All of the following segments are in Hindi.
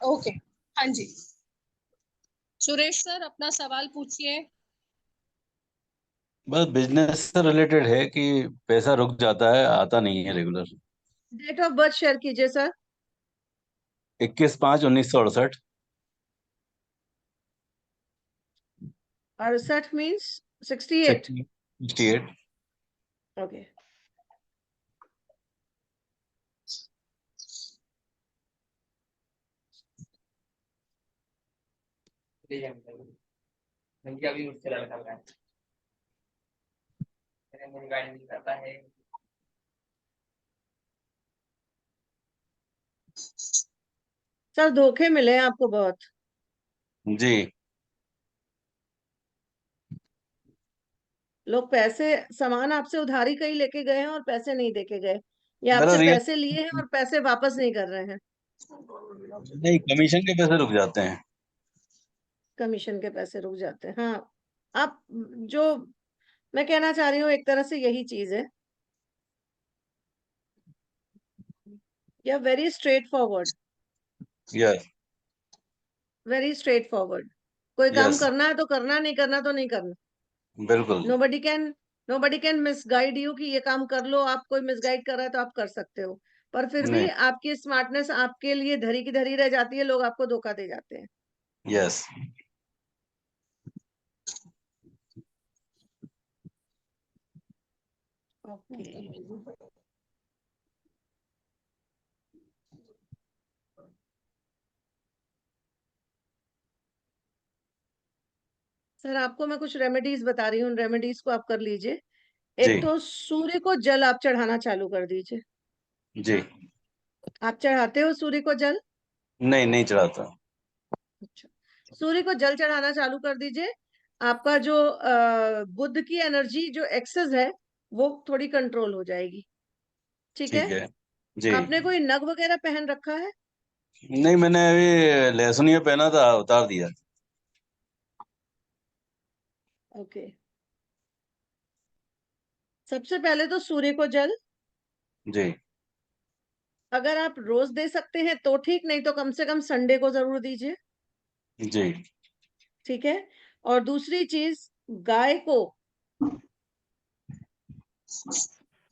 ओके, हाँ जी, सुरेश सर अपना सवाल पूछिए। बस बिजनेस से रिलेटेड है कि पैसा रुक जाता है, आता नहीं है regular. Date of birth share कीजिए सर। 21/5/1968। 68 मीन्स 68। 68। ओके। भैया भी मुझसे लड़का है, मेरी गाड़ी नहीं करता है। सर धोखे मिले हैं आपको बहुत। जी। लोग पैसे सामान आपसे उधारी कहीं लेके गए हैं और पैसे नहीं देके गए, या मेरा आपसे रियल पैसे लिए हैं और पैसे वापस नहीं कर रहे हैं। नहीं, कमीशन के पैसे रुक जाते हैं। कमीशन के पैसे रुक जाते हैं, हाँ। आप जो मैं कहना चाह रही हूँ एक तरह से यही चीज है। या very straight forward. Yes. Very straight forward. कोई काम यस। करना है तो करना, नहीं करना तो नहीं करना। बिल्कुल। नोबडी कैन मिसगाइड यू कि ये काम कर लो। आप कोई मिसगाइड कर रहा है तो आप कर सकते हो, पर फिर भी नहीं। आपकी स्मार्टनेस आपके लिए धरी की धरी रह जाती है, लोग आपको धोखा दे जाते हैं। यस। ओके। सर आपको मैं कुछ रेमेडीज बता रही हूँ, रेमेडीज को आप कर लीजिए। जी। एक तो सूर्य को जल आप चढ़ाना चालू कर दीजिए। जी। आप चढ़ाते हो सूर्य को जल? नहीं, नहीं चढ़ाता। अच्छा, सूर्य को जल चढ़ाना चालू कर दीजिए। आपका जो बुध की एनर्जी जो एक्सेस है वो थोड़ी कंट्रोल हो जाएगी। ठीक है। ठीक है। जी। आपने कोई नग वगैरह पहन रखा है? नहीं, मैंने अभी लहसुनिया पहना था, उतार दिया। ओके। सबसे पहले तो सूर्य को जल, जी। अगर आप रोज दे सकते हैं तो ठीक, नहीं तो कम से कम संडे को जरूर दीजिए। जी। ठीक है। और दूसरी चीज, गाय को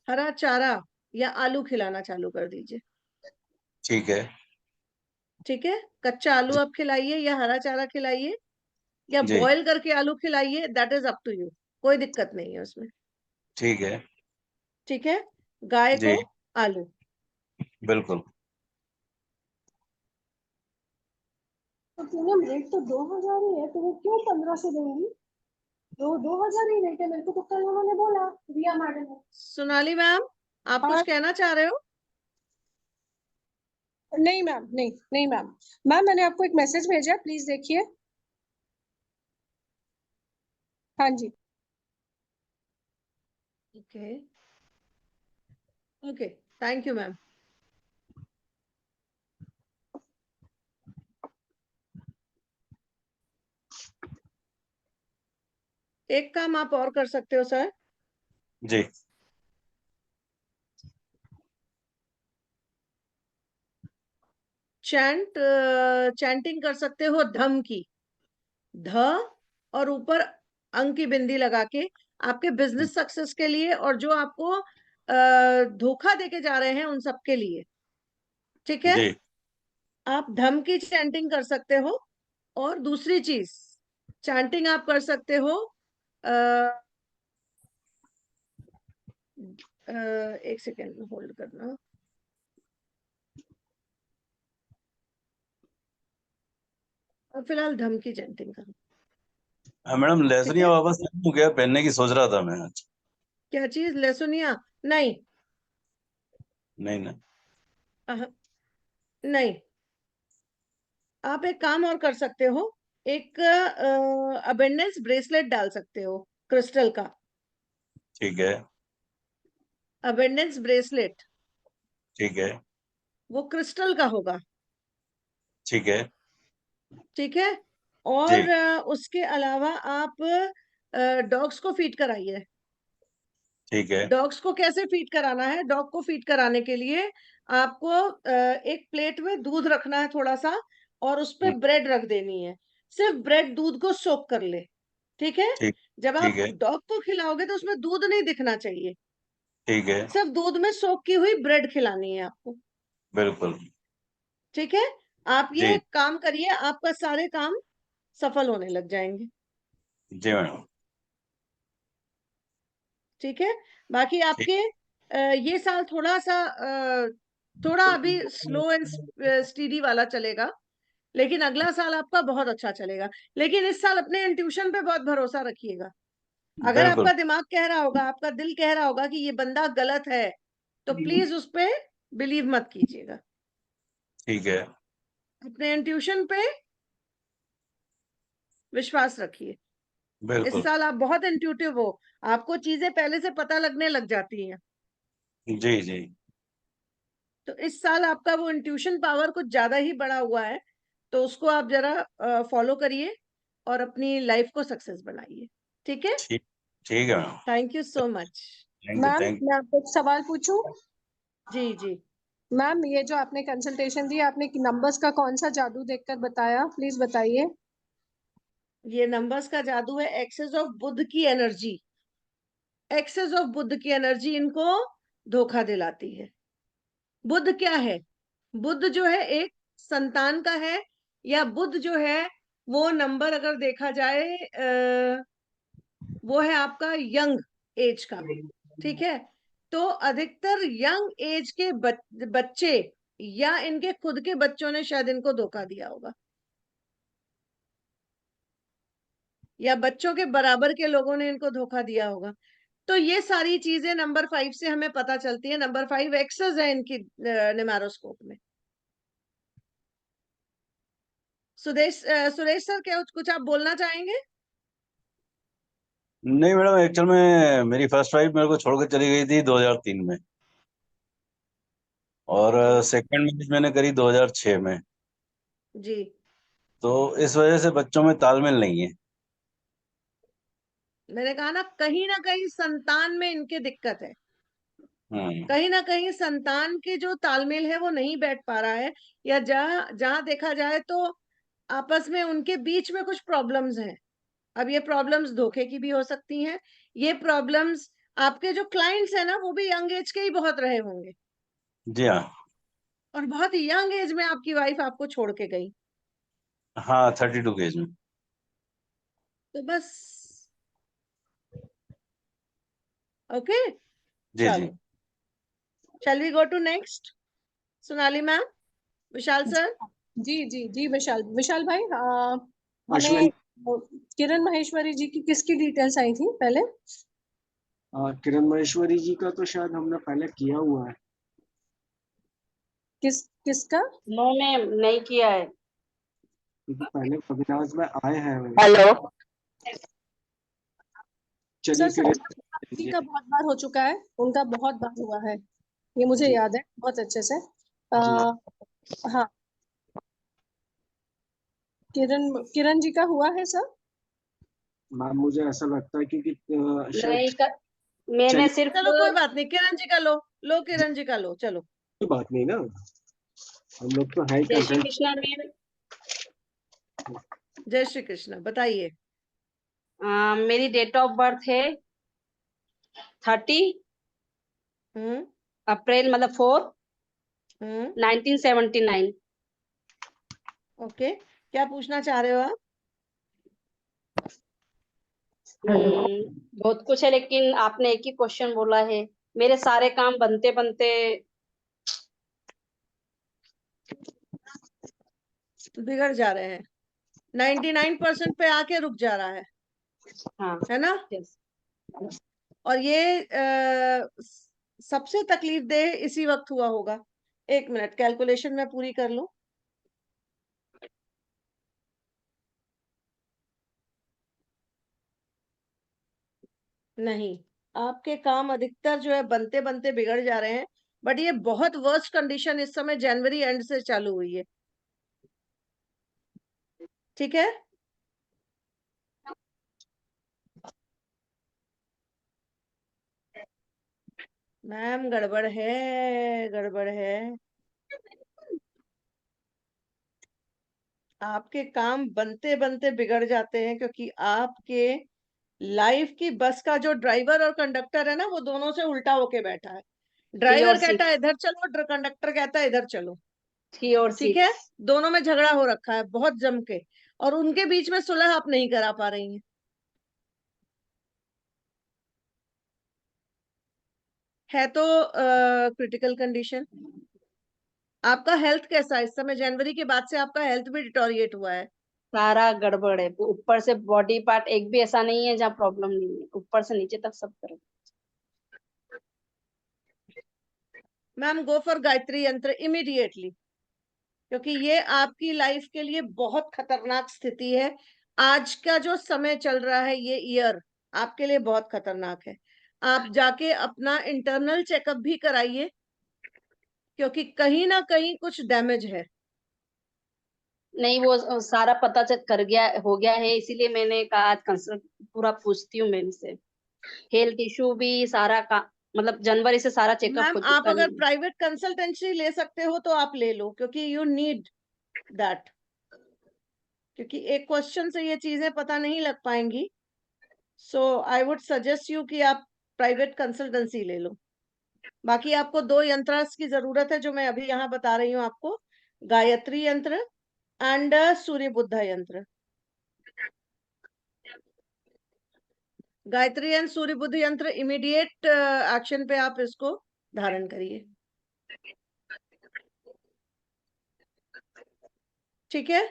हरा चारा या आलू खिलाना चालू कर दीजिए। ठीक है। ठीक है। कच्चा आलू जी। आप खिलाइए या हरा चारा खिलाइए, या जी। बॉईल करके आलू खिलाइए, that is up to you. कोई दिक्कत नहीं है उसमें। ठीक है। ठीक है। गाय जी। को आलू। बिल्कुल। तो पूनम रेट तो 2,000 ही है, तो वो क्यों 1500 देंगी? तो 2,000 ही रेट है, मेरे को तो कल उन्होंने बोला, रिया मैडम ने। सोनाली मैम, आप कुछ हाँ। कहना चाह रहे हो? नहीं मैम, नहीं नहीं मैम। मैम मैंने आपको एक मैसेज भेजा है, प्लीज देखिए। हाँ जी। Okay. Okay, thank you ma'am. एक काम आप और कर सकते हो सर। जी। चैंटिंग कर सकते हो धम की। ध और ऊपर अंक की बिंदी लगा के, आपके बिजनेस सक्सेस के लिए और जो आपको धोखा देके जा रहे हैं उन सबके लिए। ठीक है। जी। आप धम की चैंटिंग कर सकते हो। और दूसरी चीज, चैंटिंग आप कर सकते हो। आ, एक सेकेंड होल्ड करना। फिलहाल धम की चैंटिंग करो। हाँ मैडम, ठीक लहसुनिया है। वापस नहीं गया, पहनने की सोच रहा था मैं आज। क्या चीज? लहसुनिया? नहीं। नहीं ना। अह, नहीं। आप एक काम और कर सकते हो। एक अबेंडेंस ब्रेसलेट डाल सकते हो, क्रिस्टल का। ठीक है। अबेंडेंस ब्रेसलेट, ठीक है। वो क्रिस्टल का होगा। ठीक है। ठीक है। जी। और उसके अलावा आप डॉग्स को फीड कराइए। ठीक है। डॉग्स को कैसे फीड कराना है? डॉग को फीड कराने के लिए आपको एक प्लेट में दूध रखना है थोड़ा सा, और उस पे ब्रेड रख देनी है। सिर्फ ब्रेड दूध को सोक कर ले, ठीक है। ठीक जब ठीक आप है। डॉग को खिलाओगे तो उसमें दूध नहीं दिखना चाहिए, ठीक है। सिर्फ दूध में सोक की हुई ब्रेड खिलानी है आपको, बिल्कुल। ठीक है। आप ये जी काम करिए, आपका सारे काम सफल होने लग जाएंगे, जी मैडम। ठीक है। बाकी ठीक। आपके ये साल थोड़ा सा थोड़ा अभी स्लो एंड स्टीडी वाला चलेगा, लेकिन अगला साल आपका बहुत अच्छा चलेगा। लेकिन इस साल अपने इंट्यूशन पे बहुत भरोसा रखिएगा। अगर बिल्कुल। आपका दिमाग कह रहा होगा, आपका दिल कह रहा होगा कि ये बंदा गलत है, तो प्लीज उस पे बिलीव मत कीजिएगा। ठीक है। अपने इंट्यूशन पे विश्वास रखिए। इस बिल्कुल। साल आप बहुत इंट्यूटिव हो, आपको चीजें पहले से पता लगने लग जाती हैं। जी जी। तो इस साल आपका वो इंट्यूशन पावर कुछ ज्यादा ही बढ़ा हुआ है, तो उसको आप जरा फॉलो करिए और अपनी लाइफ को सक्सेस बनाइए, ठीक है। ठीक। ठीक है madam. Thank you so much. Thank you. Ma'am thank मैं आपको एक सवाल पूछूं? जी जी। मैम ये जो आपने कंसल्टेशन दी, आपने नंबर्स का कौन सा जादू देखकर बताया, प्लीज बताइए। ये नंबर्स का जादू है, एक्सेस ऑफ बुध की एनर्जी। एक्सेस ऑफ बुध की एनर्जी इनको धोखा दिलाती है। बुध क्या है? बुध जो है एक संतान का है, या बुध जो है वो नंबर अगर देखा जाए वो है आपका यंग एज का, ठीक है। तो अधिकतर यंग एज के बच्चे या इनके खुद के बच्चों ने शायद इनको धोखा दिया होगा, या बच्चों के बराबर के लोगों ने इनको धोखा दिया होगा। तो ये सारी चीजें नंबर 5 से हमें पता चलती है। नंबर 5 एक्सेस है इनकी निमेरोस्कोप में। सुरेश सर, क्या कुछ आप बोलना चाहेंगे? नहीं मैडम, एक्चुअल में मेरी फर्स्ट वाइफ मेरे को छोड़ के चली गई थी 2003 में, और ओके। सेकंड मैरिज मैंने करी 2006 में। जी। तो इस वजह से बच्चों में तालमेल नहीं है। मैंने कहा ना कहीं संतान में इनके दिक्कत है। हम्म। कहीं ना कहीं संतान के जो तालमेल है वो नहीं बैठ पा रहा है, या जहां जहां देखा जाए तो आपस में उनके बीच में कुछ प्रॉब्लम्स हैं। अब ये प्रॉब्लम्स धोखे की भी हो सकती हैं। ये प्रॉब्लम्स आपके जो क्लाइंट्स हैं ना, वो भी यंग एज के ही बहुत रहे होंगे, जी हाँ। और बहुत यंग एज में आपकी वाइफ आपको छोड़ के गई। हाँ, 32 केज में। तो बस, ओके, जी जी। चलो, shall we go to next? Sonali ma'am, Vishal sir. जी जी जी, विशाल विशाल भाई, अश्विन। हमें किरण माहेश्वरी जी की किसकी डिटेल्स आई थी पहले? किरण महेश्वरी जी का तो शायद हमने पहले किया हुआ है। किसका? नो मैम, नहीं किया है। क्योंकि पहले वेबिनार्स में आए हैं वो। हेलो। सर चलिए फिर जी का बहुत बार हो चुका है, उनका बहुत बार हुआ है, ये मुझे जी याद है बहुत अच्छे से। जी। हाँ, किरण किरण जी का हुआ है सर। मैम मुझे ऐसा लगता है क्योंकि शायद। नहीं कर, मैंने चलिए सिर्फ चलो कोई बात नहीं, किरण जी का लो, लो किरण जी का लो, चलो। कोई बात नहीं ना, हम लोग तो है जय श्री कंसल्ट। कृष्णा मैम। जय श्री कृष्ण, बताइए। मेरी डेट ऑफ बर्थ है 30 हम्म अप्रैल, मतलब 4 हम्म 1979। ओके, क्या पूछना चाह रहे हो आप? बहुत कुछ है, लेकिन आपने एक ही क्वेश्चन बोला है। मेरे सारे काम बनते बनते बिगड़ जा रहे हैं, 99% पे आके रुक जा रहा हाँ। है ना। यस। और ये सबसे तकलीफ दे इसी वक्त हुआ होगा। एक मिनट, कैलकुलेशन मैं पूरी कर लूं। नहीं, आपके काम अधिकतर जो है बनते बनते बिगड़ जा रहे हैं, बट ये बहुत वर्स्ट कंडीशन इस समय जनवरी एंड से चालू हुई है, ठीक है। मैम गड़बड़ है, गड़बड़ है। आपके काम बनते बनते बिगड़ जाते हैं, क्योंकि आपके लाइफ की बस का जो ड्राइवर और कंडक्टर है ना, वो दोनों से उल्टा होके बैठा है। 3 और ड्राइवर 6, कहता है इधर चलो, कंडक्टर कहता है इधर चलो। 3 और ठीक है, 6। दोनों में झगड़ा हो रखा है बहुत जम के, और उनके बीच में सुलह आप नहीं करा पा रही हैं। है तो क्रिटिकल कंडीशन। आपका हेल्थ कैसा है इस समय? जनवरी के बाद से आपका हेल्थ भी डिटोरिएट हुआ है। सारा गड़बड़ है, ऊपर से बॉडी पार्ट एक भी ऐसा नहीं है जहाँ प्रॉब्लम नहीं है, ऊपर से नीचे तक सब तरफ। मैम गो फॉर गायत्री यंत्र इमीडिएटली, क्योंकि ये आपकी लाइफ के लिए बहुत खतरनाक स्थिति है। आज का जो समय चल रहा है, ये ईयर आपके लिए बहुत खतरनाक है। आप जाके अपना इंटरनल चेकअप भी कराइए, क्योंकि कहीं ना कहीं कुछ डैमेज है। नहीं, वो सारा पता कर गया हो गया है, इसीलिए मैंने कहा आज कंसल्ट पूरा पूछती हूँ मैं इनसे। हेल्थ इशू भी सारा का मतलब जनवरी से सारा चेकअप मैम हो आप चुका अगर है। प्राइवेट कंसल्टेंसी ले सकते हो तो आप ले लो, क्योंकि यू नीड दैट, क्योंकि एक क्वेश्चन से ये चीजें पता नहीं लग पाएंगी। सो आई वुड सजेस्ट यू कि आप प्राइवेट कंसल्टेंसी ले लो। बाकी आपको 2 यंत्रास की जरूरत है, जो मैं अभी यहाँ बता रही हूँ आपको, गायत्री यंत्र एंड सूर्य बुद्धा यंत्र। गायत्री एंड सूर्य बुद्ध यंत्र इमीडिएट एक्शन पे आप इसको धारण करिए। ठीक है,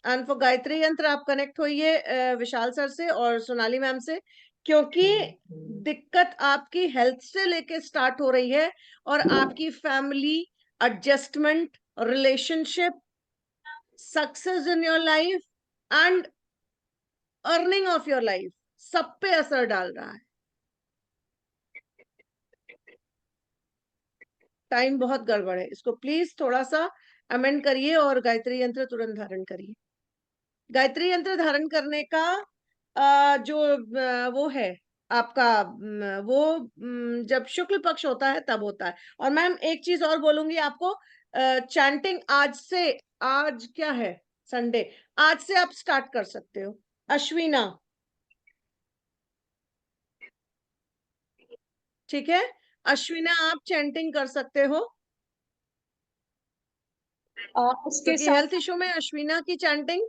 एंड फॉर गायत्री यंत्र आप कनेक्ट होइए विशाल सर से और सोनाली मैम से, क्योंकि दिक्कत आपकी हेल्थ से लेके स्टार्ट हो रही है, और आपकी family, adjustment, relationship, success in your life and earning of your life, सब पे असर डाल रहा है। टाइम बहुत गड़बड़ है, इसको प्लीज थोड़ा सा अमेंड करिए और गायत्री यंत्र तुरंत धारण करिए। गायत्री यंत्र धारण करने का जो वो है आपका, वो जब शुक्ल पक्ष होता है तब होता है। और मैम एक चीज और बोलूंगी आपको, चैंटिंग आज से, आज क्या है, संडे, आज से आप स्टार्ट कर सकते हो। अश्विना, ठीक है, अश्विना आप चैंटिंग कर सकते हो, उसके क्योंकि साथ हेल्थ इशू में अश्विना की चैंटिंग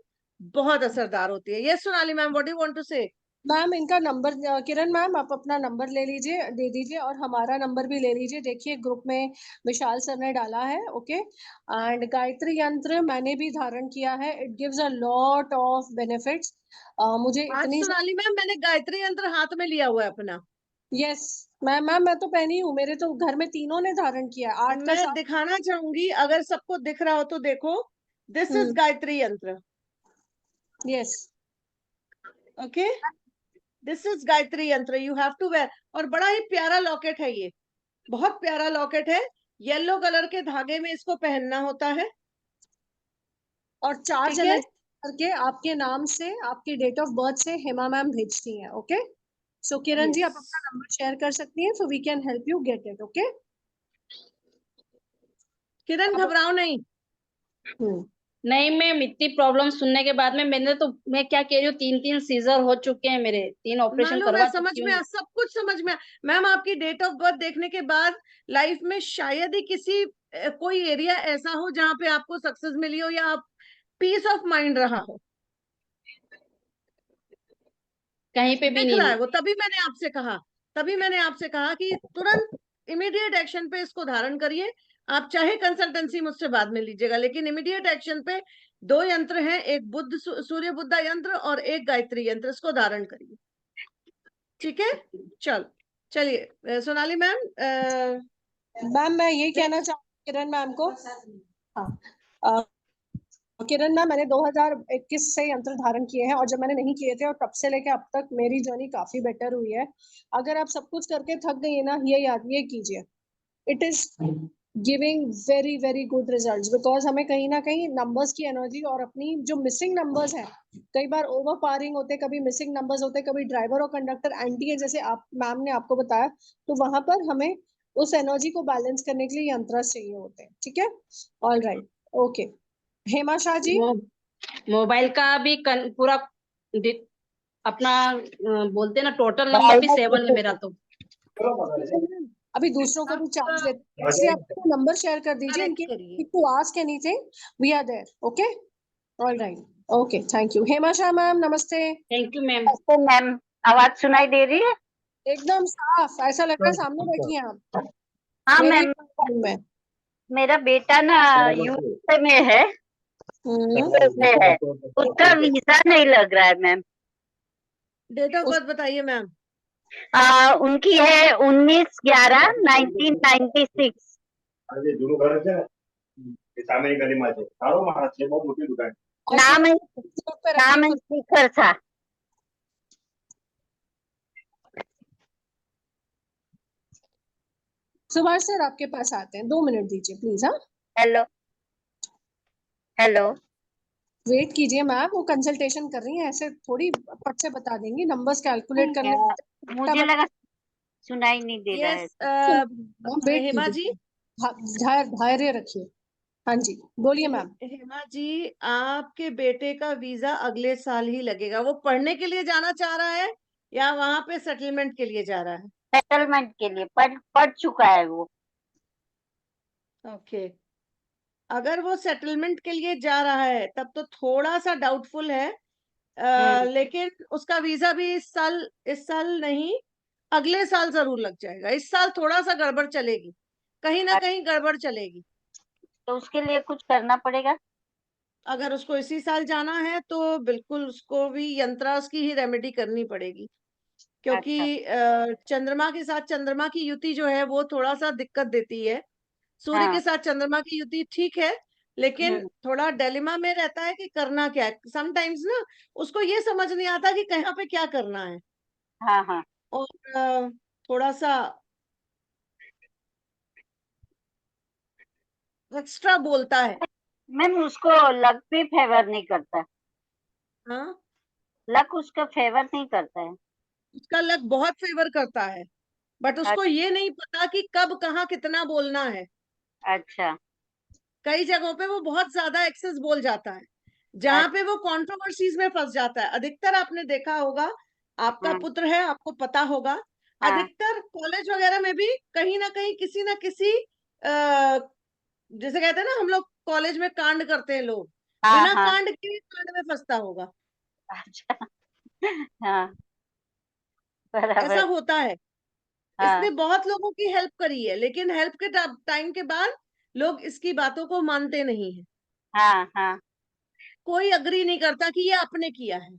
बहुत असरदार होती है। Yes Sonali ma'am, what do you want to say? Ma'am इनका नंबर, किरण मैम आप अपना नंबर ले लीजिए, दे दीजिए, और हमारा नंबर भी ले लीजिए। देखिए ग्रुप में विशाल सर ने डाला है, ओके। एंड गायत्री यंत्र मैंने भी धारण किया है, it gives a lot of benefits. मुझे आज इतनी, सोनाली मैम मैंने गायत्री यंत्र हाथ में लिया हुआ है अपना। यस मैम मैं तो पहनी हूँ, मेरे तो घर में तीनों ने धारण किया है, 8 का मैं 7। दिखाना चाहूंगी, अगर सबको दिख रहा हो तो देखो, दिस इज गायत्री यंत्र, yes okay, this is Gayatri यंत्र, यू हैव टू वेयर। और बड़ा ही प्यारा लॉकेट है ये, बहुत प्यारा लॉकेट है, येलो कलर के धागे में इसको पहनना होता है। और चार्ज ठीक है, एनर्जी करके आपके नाम से, आपकी डेट ऑफ बर्थ से हेमा मैम भेजती हैं, ओके। सो किरण जी आप यस अपना नंबर शेयर कर सकती हैं, so we can help you get it, okay. Kiran घबराओ नहीं। नहीं मैम, इतनी प्रॉब्लम सुनने के बाद में मैं क्या कह रही हूँ, 3 सीजर हो चुके हैं मेरे, 3 ऑपरेशन मालूम है, करवा समझ चुकी में हूँ। सब कुछ समझ में। मैम आपकी डेट ऑफ बर्थ देखने के बाद लाइफ में शायद ही किसी कोई एरिया ऐसा हो जहां पे आपको सक्सेस मिली हो, या आप पीस ऑफ माइंड रहा हो। कहीं पे भी दिख नहीं रहा है मिली। वो, तभी मैंने आपसे कहा कि तुरंत इमीडिएट एक्शन पे इसको धारण करिए। आप चाहे कंसल्टेंसी मुझसे बाद में लीजिएगा, लेकिन इमीडिएट एक्शन पे 2 यंत्र हैं, एक बुद्ध सूर्य बुद्धा यंत्र और एक गायत्री यंत्र, इसको धारण करिए। ठीक है, चलिए सोनाली मैम, मैम मैं ये कहना चाहूँ किरण मैम को, हाँ, अ, किरण मैम मैंने 2021 से यंत्र धारण किए हैं, और जब मैंने नहीं किए थे और तब से लेके अब तक मेरी जर्नी काफी बेटर हुई है। अगर आप सब कुछ करके थक गई है ना, ये कीजिए, it is giving very very good results, because हमें कहीं ना कहीं नंबर्स की एनर्जी और अपनी जो मिसिंग नंबर्स हैं, कई बार ओवर पारिंग होते, कभी मिसिंग नंबर्स होते, कभी ड्राइवर और कंडक्टर एंटी है, जैसे आप मैम ने आपको बताया, तो वहां पर हमें उस एनर्जी को बैलेंस करने के लिए यंत्र चाहिए होते हैं। ठीक है, all right, okay. Hema Shah ji, mobile का भी पूरा अपना बोलते ना टोटल नंबर भी 7 है मेरा तो। अभी दूसरों को भी चांस आप देते हैं, इसलिए आप नंबर शेयर कर दीजिए, करेक्ट इनके करिए। To ask anything we are there. Okay, all right, okay, thank you. Hema Shah ma'am नमस्ते। Thank you ma'am. नमस्ते मैम, आवाज सुनाई दे रही है? एकदम साफ, ऐसा लग रहा है सामने बैठी हैं आप हाँ मेरे मैम, रूम में। मेरा बेटा ना यूएसए में है, यूएसए है, उसका वीजा नहीं लग रहा है मैम। डेट ऑफ बर्थ बताइए मैम। उनकी है 19/11/1996। नाम है नाम है शिखर था। सुभाष सर आपके पास आते हैं, 2 मिनट दीजिए प्लीज। हाँ, हेलो हेलो। वेट कीजिए मैम, वो कंसल्टेशन कर रही हैं, ऐसे थोड़ी पट से बता देंगी, नंबर्स कैलकुलेट करने मुझे लगा सुनाई नहीं दे रहा है। यस, वेट हेमा जी, कीजिए, धैर्य रखिए। हाँ जी, बोलिए मैम। हेमा जी, आपके बेटे का वीजा अगले साल ही लगेगा। वो पढ़ने के लिए जाना चाह रहा है या वहां पे सेटलमेंट के लिए जा रहा है? सेटलमेंट के लिए पढ़ चुका है वो। ओके, अगर वो सेटलमेंट के लिए जा रहा है तब तो थोड़ा सा डाउटफुल है। लेकिन उसका वीजा भी इस साल नहीं, अगले साल जरूर लग जाएगा। इस साल थोड़ा सा गड़बड़ चलेगी, कहीं ना कहीं गड़बड़ चलेगी। तो उसके लिए कुछ करना पड़ेगा। अगर उसको इसी साल जाना है तो बिल्कुल उसको भी यंत्रास की ही रेमेडी करनी पड़ेगी, क्योंकि अच्छा। चंद्रमा के साथ चंद्रमा की युति जो है वो थोड़ा सा दिक्कत देती है। सूर्य हाँ। के साथ चंद्रमा की युति ठीक है, लेकिन थोड़ा डिलेमा में रहता है कि करना क्या है। समटाइम्स ना उसको ये समझ नहीं आता कि कहाँ पे क्या करना है, हाँ हाँ। और थोड़ा सा एक्स्ट्रा बोलता है। मैम उसको लक भी फेवर नहीं करता। हाँ, लक उसका फेवर नहीं करता है। उसका लक बहुत फेवर करता है, बट उसको ये नहीं पता कि कब कहाँ कितना बोलना है। अच्छा। कई जगहों पे वो बहुत ज्यादा एक्सेस बोल जाता है, जहां पे वो कंट्रोवर्सीज में फंस जाता है। अधिकतर आपने देखा होगा, आपका पुत्र है, आपको पता होगा, हाँ। अधिकतर कॉलेज वगैरह में भी कहीं ना किसी आ, जैसे कहते हैं ना हम लोग कॉलेज में कांड करते हैं लोग, हाँ बिना हाँ। कांड के कांड में फंसता होगा। अच्छा। हाँ, ऐसा बराबर। होता है। इसने हाँ बहुत लोगों की हेल्प करी है, लेकिन हेल्प के टाइम के बाद लोग इसकी बातों को मानते नहीं है। हाँ हाँ, कोई अग्री नहीं करता कि ये आपने किया है।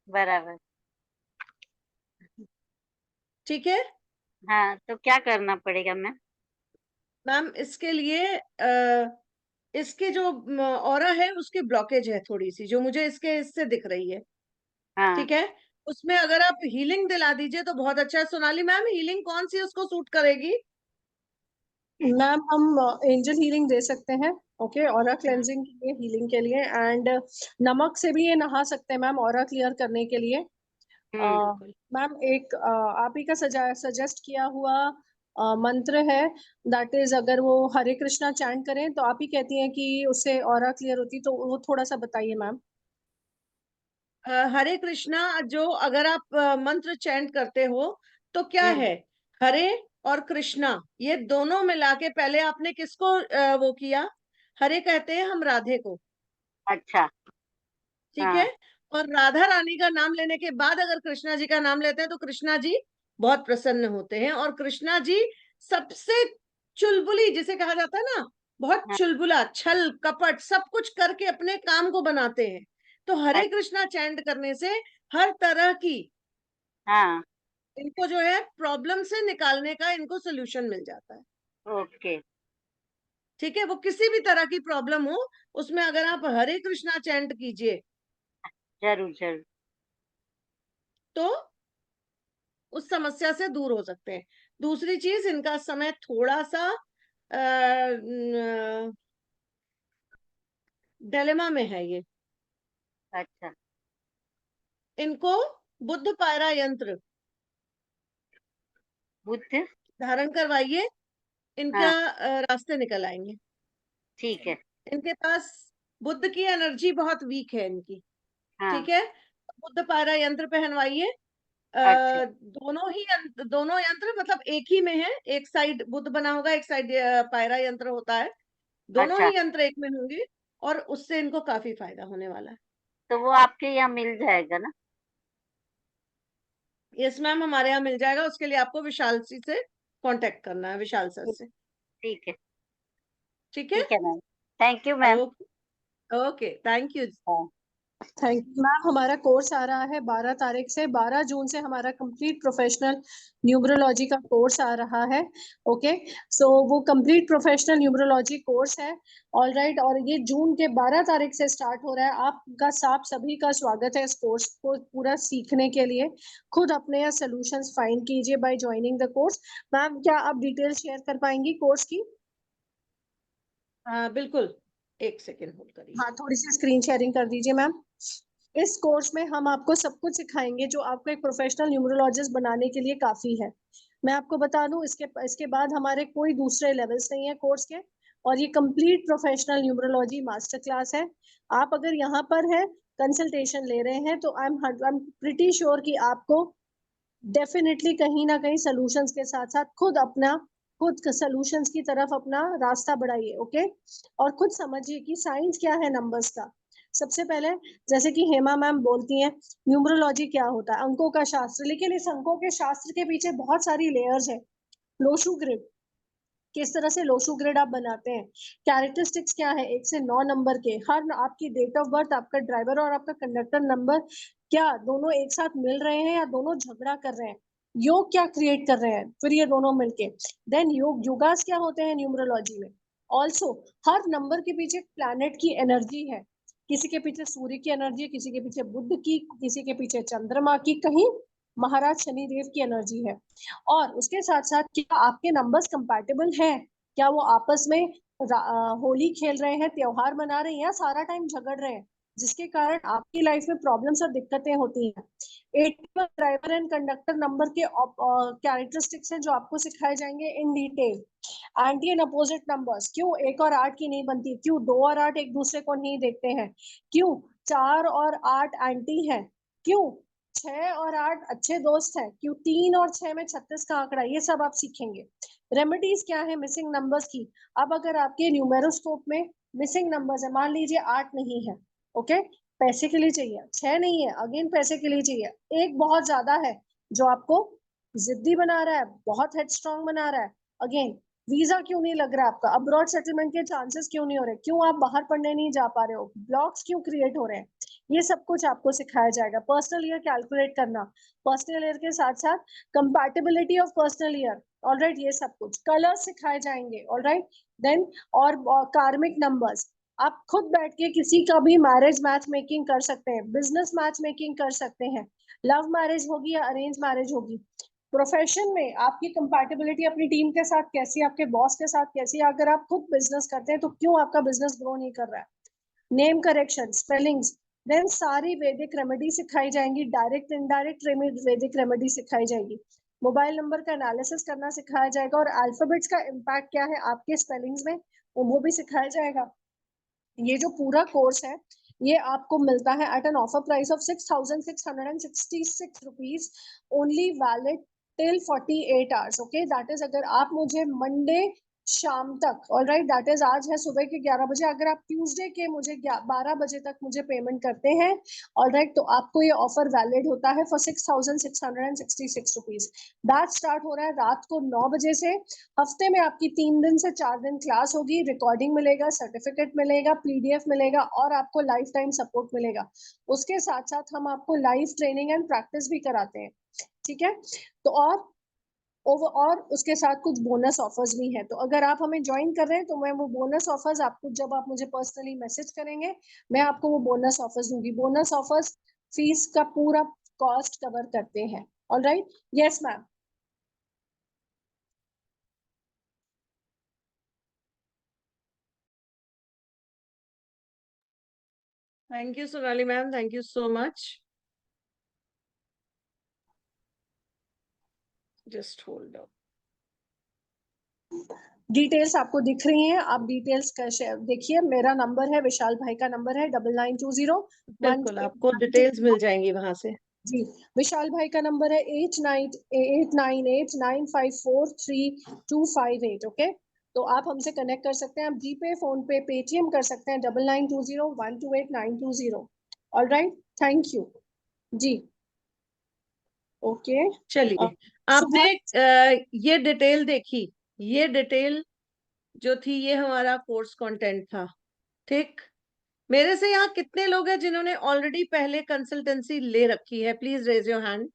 बराबर। ठीक है हाँ, तो क्या करना पड़ेगा मैम? मैम, इसके लिए इसके जो ऑरा है उसकी ब्लॉकेज है थोड़ी सी, जो मुझे इसके इससे दिख रही है। हाँ। ठीक है, उसमें अगर आप हीलिंग दिला दीजिए तो बहुत अच्छा है। सोनाली मैम, हीलिंग कौन सी उसको सूट करेगी? मैम हम एंजल हीलिंग दे सकते हैं, ओके, ऑरा क्लेंजिंग के लिए, हीलिंग के लिए, एंड नमक से भी ये नहा सकते हैं मैम, ऑरा क्लियर करने के लिए। बिल्कुल। मैम एक आप ही का सजेस्ट किया हुआ मंत्र है, दैट इज अगर वो हरे कृष्णा चैंट करें तो आप ही कहती हैं कि उससे ऑरा क्लियर होती, तो वो थोड़ा सा बताइए मैम। हरे कृष्णा जो अगर आप मंत्र चैंट करते हो तो क्या है, हरे और कृष्णा ये दोनों मिला के पहले आपने किसको वो किया? हरे कहते हैं हम राधे को, अच्छा। ठीक है। हाँ। और राधा रानी का नाम लेने के बाद अगर कृष्णा जी का नाम लेते हैं तो कृष्णा जी बहुत प्रसन्न होते हैं। और कृष्णा जी सबसे चुलबुली जिसे कहा जाता है ना, बहुत हाँ। चुलबुला, छल कपट सब कुछ करके अपने काम को बनाते हैं। तो हरे कृष्णा चैंट करने से हर तरह की हाँ। इनको जो है प्रॉब्लम से निकालने का इनको सोल्यूशन मिल जाता है। ओके। ठीक है, वो किसी भी तरह की प्रॉब्लम हो, उसमें अगर आप हरे कृष्णा चैंट कीजिए जरूर जरूर। तो उस समस्या से दूर हो सकते हैं। दूसरी चीज, इनका समय थोड़ा सा डिलेमा में है ये। अच्छा। इनको बुद्ध पायरा यंत्र बुद्ध। धारण करवाइए, इनका हाँ, रास्ते निकल आएंगे। ठीक है। इनके पास बुध की एनर्जी बहुत वीक है इनकी, हाँ। ठीक है। बुध पायरा यंत्र पहनवाइए। अच्छा। दोनों यंत्र मतलब एक ही में है, एक साइड बुध बना होगा, एक साइड पायरा यंत्र होता है, दोनों अच्छा, ही यंत्र एक में होंगे और उससे इनको काफी फायदा होने वाला है। तो वो आपके यहाँ मिल जाएगा ना? यस मैम, हमारे यहाँ मिल जाएगा। उसके लिए आपको विशाल जी से कांटेक्ट करना है, विशाल सर से, ठीक है, ठीक है। ठीक है ma'am. Thank you ma'am. Okay, thank you. Thank you ma'am. हमारा कोर्स आ रहा है 12 तारीख से, 12 जून से हमारा कंप्लीट प्रोफेशनल न्यूमरोलॉजी का कोर्स आ रहा है। ओके, सो वो कंप्लीट प्रोफेशनल न्यूमरोलॉजी कोर्स है। ऑल राइट, और ये जून के 12 तारीख से स्टार्ट हो रहा है। आपका सभी का स्वागत है इस कोर्स को पूरा सीखने के लिए। खुद अपने सोल्यूशंस फाइंड कीजिए by joining the course. Ma'am, क्या आप डिटेल शेयर कर पाएंगी कोर्स की? हाँ बिल्कुल, एक सेकेंड होल्ड करिए। हाँ, थोड़ी सी स्क्रीन शेयरिंग कर दीजिए मैम। इस कोर्स में हम आपको सब कुछ सिखाएंगे जो आपको एक प्रोफेशनल न्यूमरोलॉजिस्ट बनाने के लिए काफी है। मैं आपको बता दूं, इसके बाद हमारे कोई दूसरे लेवल्स नहीं है कोर्स के, और ये complete professional numerology master class है। आप अगर यहाँ पर है कंसल्टेशन ले रहे हैं तो आई एम प्रिटी श्योर कि आपको डेफिनेटली कहीं ना कहीं सोल्यूशंस के साथ साथ खुद सोल्यूशंस की तरफ अपना रास्ता बढ़ाइए। ओके, और खुद समझिए कि साइंस क्या है नंबर्स का। सबसे पहले, जैसे कि हेमा मैम बोलती हैं, न्यूमरोलॉजी क्या होता है, अंकों का शास्त्र, लेकिन इस अंकों के शास्त्र के पीछे बहुत सारी लेयर्स है। लोशु ग्रिड, किस तरह से लोशु ग्रिड आप बनाते हैं, कैरेक्टरिस्टिक्स क्या है 1 से 9 नंबर के, हर आपकी डेट ऑफ बर्थ, आपका ड्राइवर और आपका कंडक्टर नंबर क्या दोनों एक साथ मिल रहे हैं या दोनों झगड़ा कर रहे हैं, योग क्या क्रिएट कर रहे हैं, फिर ये दोनों मिलके देन योगास क्या होते हैं न्यूमरोलॉजी में। ऑल्सो हर नंबर के पीछे प्लैनेट की एनर्जी है। किसी के पीछे सूर्य की एनर्जी है, किसी के पीछे बुध की, किसी के पीछे चंद्रमा की, कहीं महाराज शनिदेव की एनर्जी है। और उसके साथ साथ क्या आपके नंबर्स कंपैटिबल हैं, क्या वो आपस में होली खेल रहे हैं, त्योहार मना रहे हैं, या सारा टाइम झगड़ रहे हैं, जिसके कारण आपकी लाइफ में प्रॉब्लम्स और दिक्कतें होती हैं। 81 ड्राइवर एंड कंडक्टर नंबर के कैरेक्टरिस्टिक्स हैं जो आपको सिखाए जाएंगे in detail. Anti and opposite numbers, क्यों 1 और 8 की नहीं बनती, क्यों 2 और 8 एक दूसरे को नहीं देखते हैं, क्यों 4 और 8 एंटी है, क्यों 6 और 8 अच्छे दोस्त हैं, क्यों 3 और 6 में 36 का आंकड़ा, ये सब आप सीखेंगे। रेमेडीज क्या है मिसिंग नंबर्स की। अब अगर आपके न्यूमेरोस्कोप में मिसिंग नंबर्स है, मान लीजिए 8 नहीं है, ओके, पैसे के लिए चाहिए, 6 नहीं है, अगेन पैसे के लिए चाहिए, एक बहुत ज्यादा है जो आपको जिद्दी बना रहा है, बहुत हेडस्ट्रॉन्ग बना रहा है, अगेन वीजा क्यों नहीं लग रहा है आपका, अब्रॉड सेटलमेंट के चांसेस क्यों नहीं हो रहे, क्यों आप बाहर पढ़ने नहीं जा पा रहे हो, ब्लॉक्स क्यों क्रिएट हो रहे हैं, ये सब कुछ आपको सिखाया जाएगा। पर्सनल ईयर कैलकुलेट करना, पर्सनल ईयर के साथ साथ compatibility of personal year, alright, ये सब कुछ कलर्स सिखाए जाएंगे, ऑलराइट। देन और कार्मिक नंबर्स, आप खुद बैठ के किसी का भी मैरिज मैच मेकिंग कर सकते हैं, बिजनेस मैच मेकिंग कर सकते हैं, लव मैरिज होगी या अरेंज मैरिज होगी। प्रोफेशन में आपकी कंपैटिबिलिटी अपनी टीम के साथ कैसी, आपके बॉस के साथ कैसी, अगर आप खुद बिजनेस करते हैं तो क्यों आपका बिजनेस ग्रो नहीं कर रहा है, नेम करेक्शन, स्पेलिंग्स, देन सारी वैदिक रेमेडी सिखाई जाएंगी, डायरेक्ट इनडायरेक्ट वैदिक रेमेडी सिखाई जाएगी, मोबाइल नंबर का एनालिसिस करना सिखाया जाएगा, और अल्फाबेट्स का इम्पैक्ट क्या है आपके स्पेलिंग्स में वो भी सिखाया जाएगा। ये जो पूरा कोर्स है ये आपको मिलता है at an offer price of 6,666 rupees, only valid till 48 hours. Okay, that is अगर आप मुझे मंडे शाम तक, ऑल राइट, दैट इज आज है सुबह के 11 बजे, अगर आप ट्यूसडे के मुझे 12 बजे तक मुझे पेमेंट करते हैं, ऑल राइट, तो आपको ये ऑफर वैलिड होता है फॉर 6,666 रुपीज। बैच स्टार्ट हो रहा है रात को 9 बजे से। हफ्ते में आपकी 3 दिन से 4 दिन क्लास होगी, रिकॉर्डिंग मिलेगा, सर्टिफिकेट मिलेगा, पीडीएफ मिलेगा, और आपको लाइफ टाइम सपोर्ट मिलेगा। उसके साथ साथ हम आपको लाइव ट्रेनिंग एंड प्रैक्टिस भी कराते हैं, ठीक है। तो और उसके साथ कुछ बोनस ऑफर्स भी हैं, तो अगर आप हमें ज्वाइन कर रहे हैं तो मैं वो बोनस ऑफर्स आपको, जब आप मुझे पर्सनली मैसेज करेंगे, मैं आपको वो बोनस ऑफर्स दूंगी। बोनस ऑफर्स फीस का पूरा कॉस्ट कवर करते हैं, alright. Yes ma'am. Thank you Sonali ma'am, thank you so much. Just hold on. Details आपको दिख रही हैं, आप डिटेल्स का देखिए। मेरा नंबर है, विशाल भाई का नंबर है 9920 बिल्कुल आपको डिटेल्स मिल जाएंगी वहां से। जी। विशाल भाई का नंबर है 89899543 ओके। तो आप हमसे कनेक्ट कर सकते हैं, आप जीपे, फोन पे, पेटीएम कर सकते हैं 9920128920। ऑल राइट, थैंक यू जी। ओके। चलिए, आपने ये डिटेल देखी, ये डिटेल जो थी ये हमारा कोर्स कंटेंट था, ठीक। मेरे से यहाँ कितने लोग हैं जिन्होंने ऑलरेडी पहले कंसल्टेंसी ले रखी है? Please raise your hand.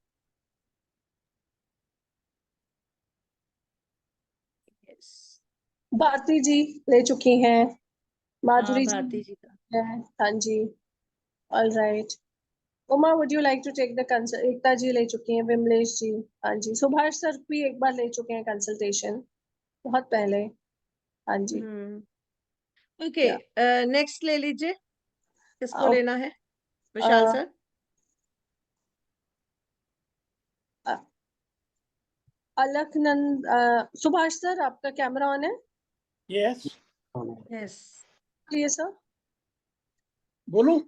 Bharti ji ले चुकी हैं, माधुरी जी भारती जी का। है, हाँ जी। All right. Uma, would you like to take the consult? Ekta ji ले चुकी हैं, विमलेश जी, हाँ जी। सुभाष सर भी एक बार ले चुके हैं कंसल्टेशन, बहुत पहले, हाँ जी। ओके, नेक्स्ट ले लीजिए, किसको अ, लेना है? विशाल अ, सर। अलखनंद, सुभाष सर आपका कैमरा ऑन है? यस यस, प्लीज सर, बोलूं?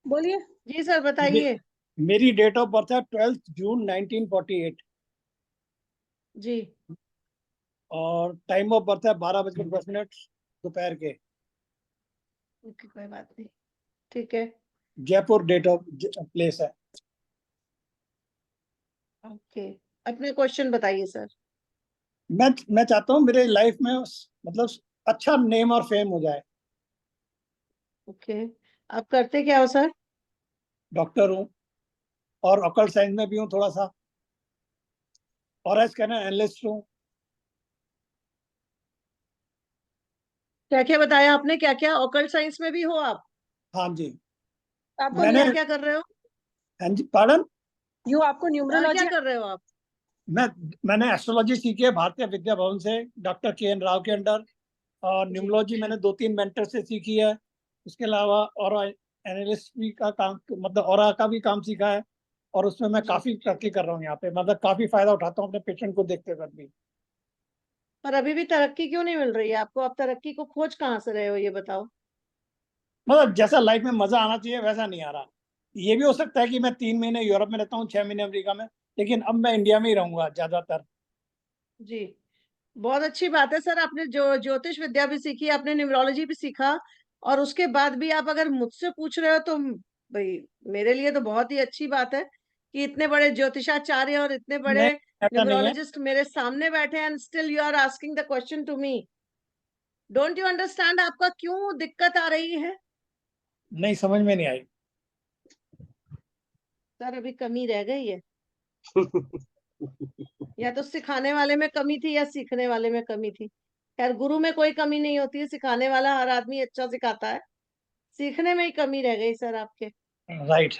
बोलिए। जी सर बताइए। मेरी डेट ऑफ बर्थ है 12 जून 1948 जी, और टाइम ऑफ बर्थ है 12:10 दोपहर के। ओके, कोई बात नहीं, ठीक है। जयपुर डेट ऑफ प्लेस है। ओके, अपने क्वेश्चन बताइए सर। मैं चाहता हूँ मेरे लाइफ में मतलब अच्छा नेम और फेम हो जाए। ओके, आप करते क्या हो सर? डॉक्टर हूँ और ऑकल्ट साइंस में भी हूँ थोड़ा सा, और एज कहना एनालिस्ट हूँ। क्या क्या बताया आपने? क्या क्या ऑकल्ट साइंस में भी हो आप? हाँ जी। आपको और मैंने क्या क्या कर रहे हो? हाँ जी, पार्डन। यू आपको और क्या न्यूमरोलॉजी कर रहे हो आप? मैंने एस्ट्रोलॉजी सीखी है भारतीय विद्या भवन से, डॉक्टर के.एन. राव के अंडर। और जी, न्यूमरोलॉजी मैंने 2-3 मेंटर से सीखी है। इसके अलावा और एनालिस्ट भी का काम, मतलब और का भी काम सीखा है। और उसमें मैं जी। काफी तरक्की कर रहा हूँ यहाँ पे, मतलब काफी फायदा उठाता हूँ अपने पेशेंट को देखते वक्त भी। पर अभी भी तरक्की क्यों नहीं मिल रही है आपको? आप तरक्की को खोज कहाँ से रहे हो, ये बताओ। मतलब जैसा लाइफ में मजा आना चाहिए वैसा नहीं आ रहा। ये भी हो सकता है कि मैं 3 महीने यूरोप में रहता हूँ, 6 महीने अमेरिका में, लेकिन अब मैं इंडिया में ही रहूंगा ज्यादातर। जी, बहुत अच्छी बात है सर। आपने जो ज्योतिष विद्या भी सीखी, आपने न्यूमरोलॉजी भी सीखा, और उसके बाद भी आप अगर मुझसे पूछ रहे हो तो भाई मेरे लिए तो बहुत ही अच्छी बात है कि इतने बड़े ज्योतिषाचार्य और इतने बड़े नहीं, ऐसा नहीं है। न्यूमरोलॉजिस्ट मेरे सामने बैठे हैं, and still you are asking the question to me. Don't you understand आपका क्यों दिक्कत आ रही है? नहीं, समझ में नहीं आई। सर अभी कमी रह गई है, या तो सिखाने वाले में कमी थी या सीखने वाले में कमी थी। खैर, गुरु में कोई कमी नहीं होती है, सिखाने वाला हर आदमी अच्छा सिखाता है। सीखने में ही कमी रह गई सर आपके। राइट,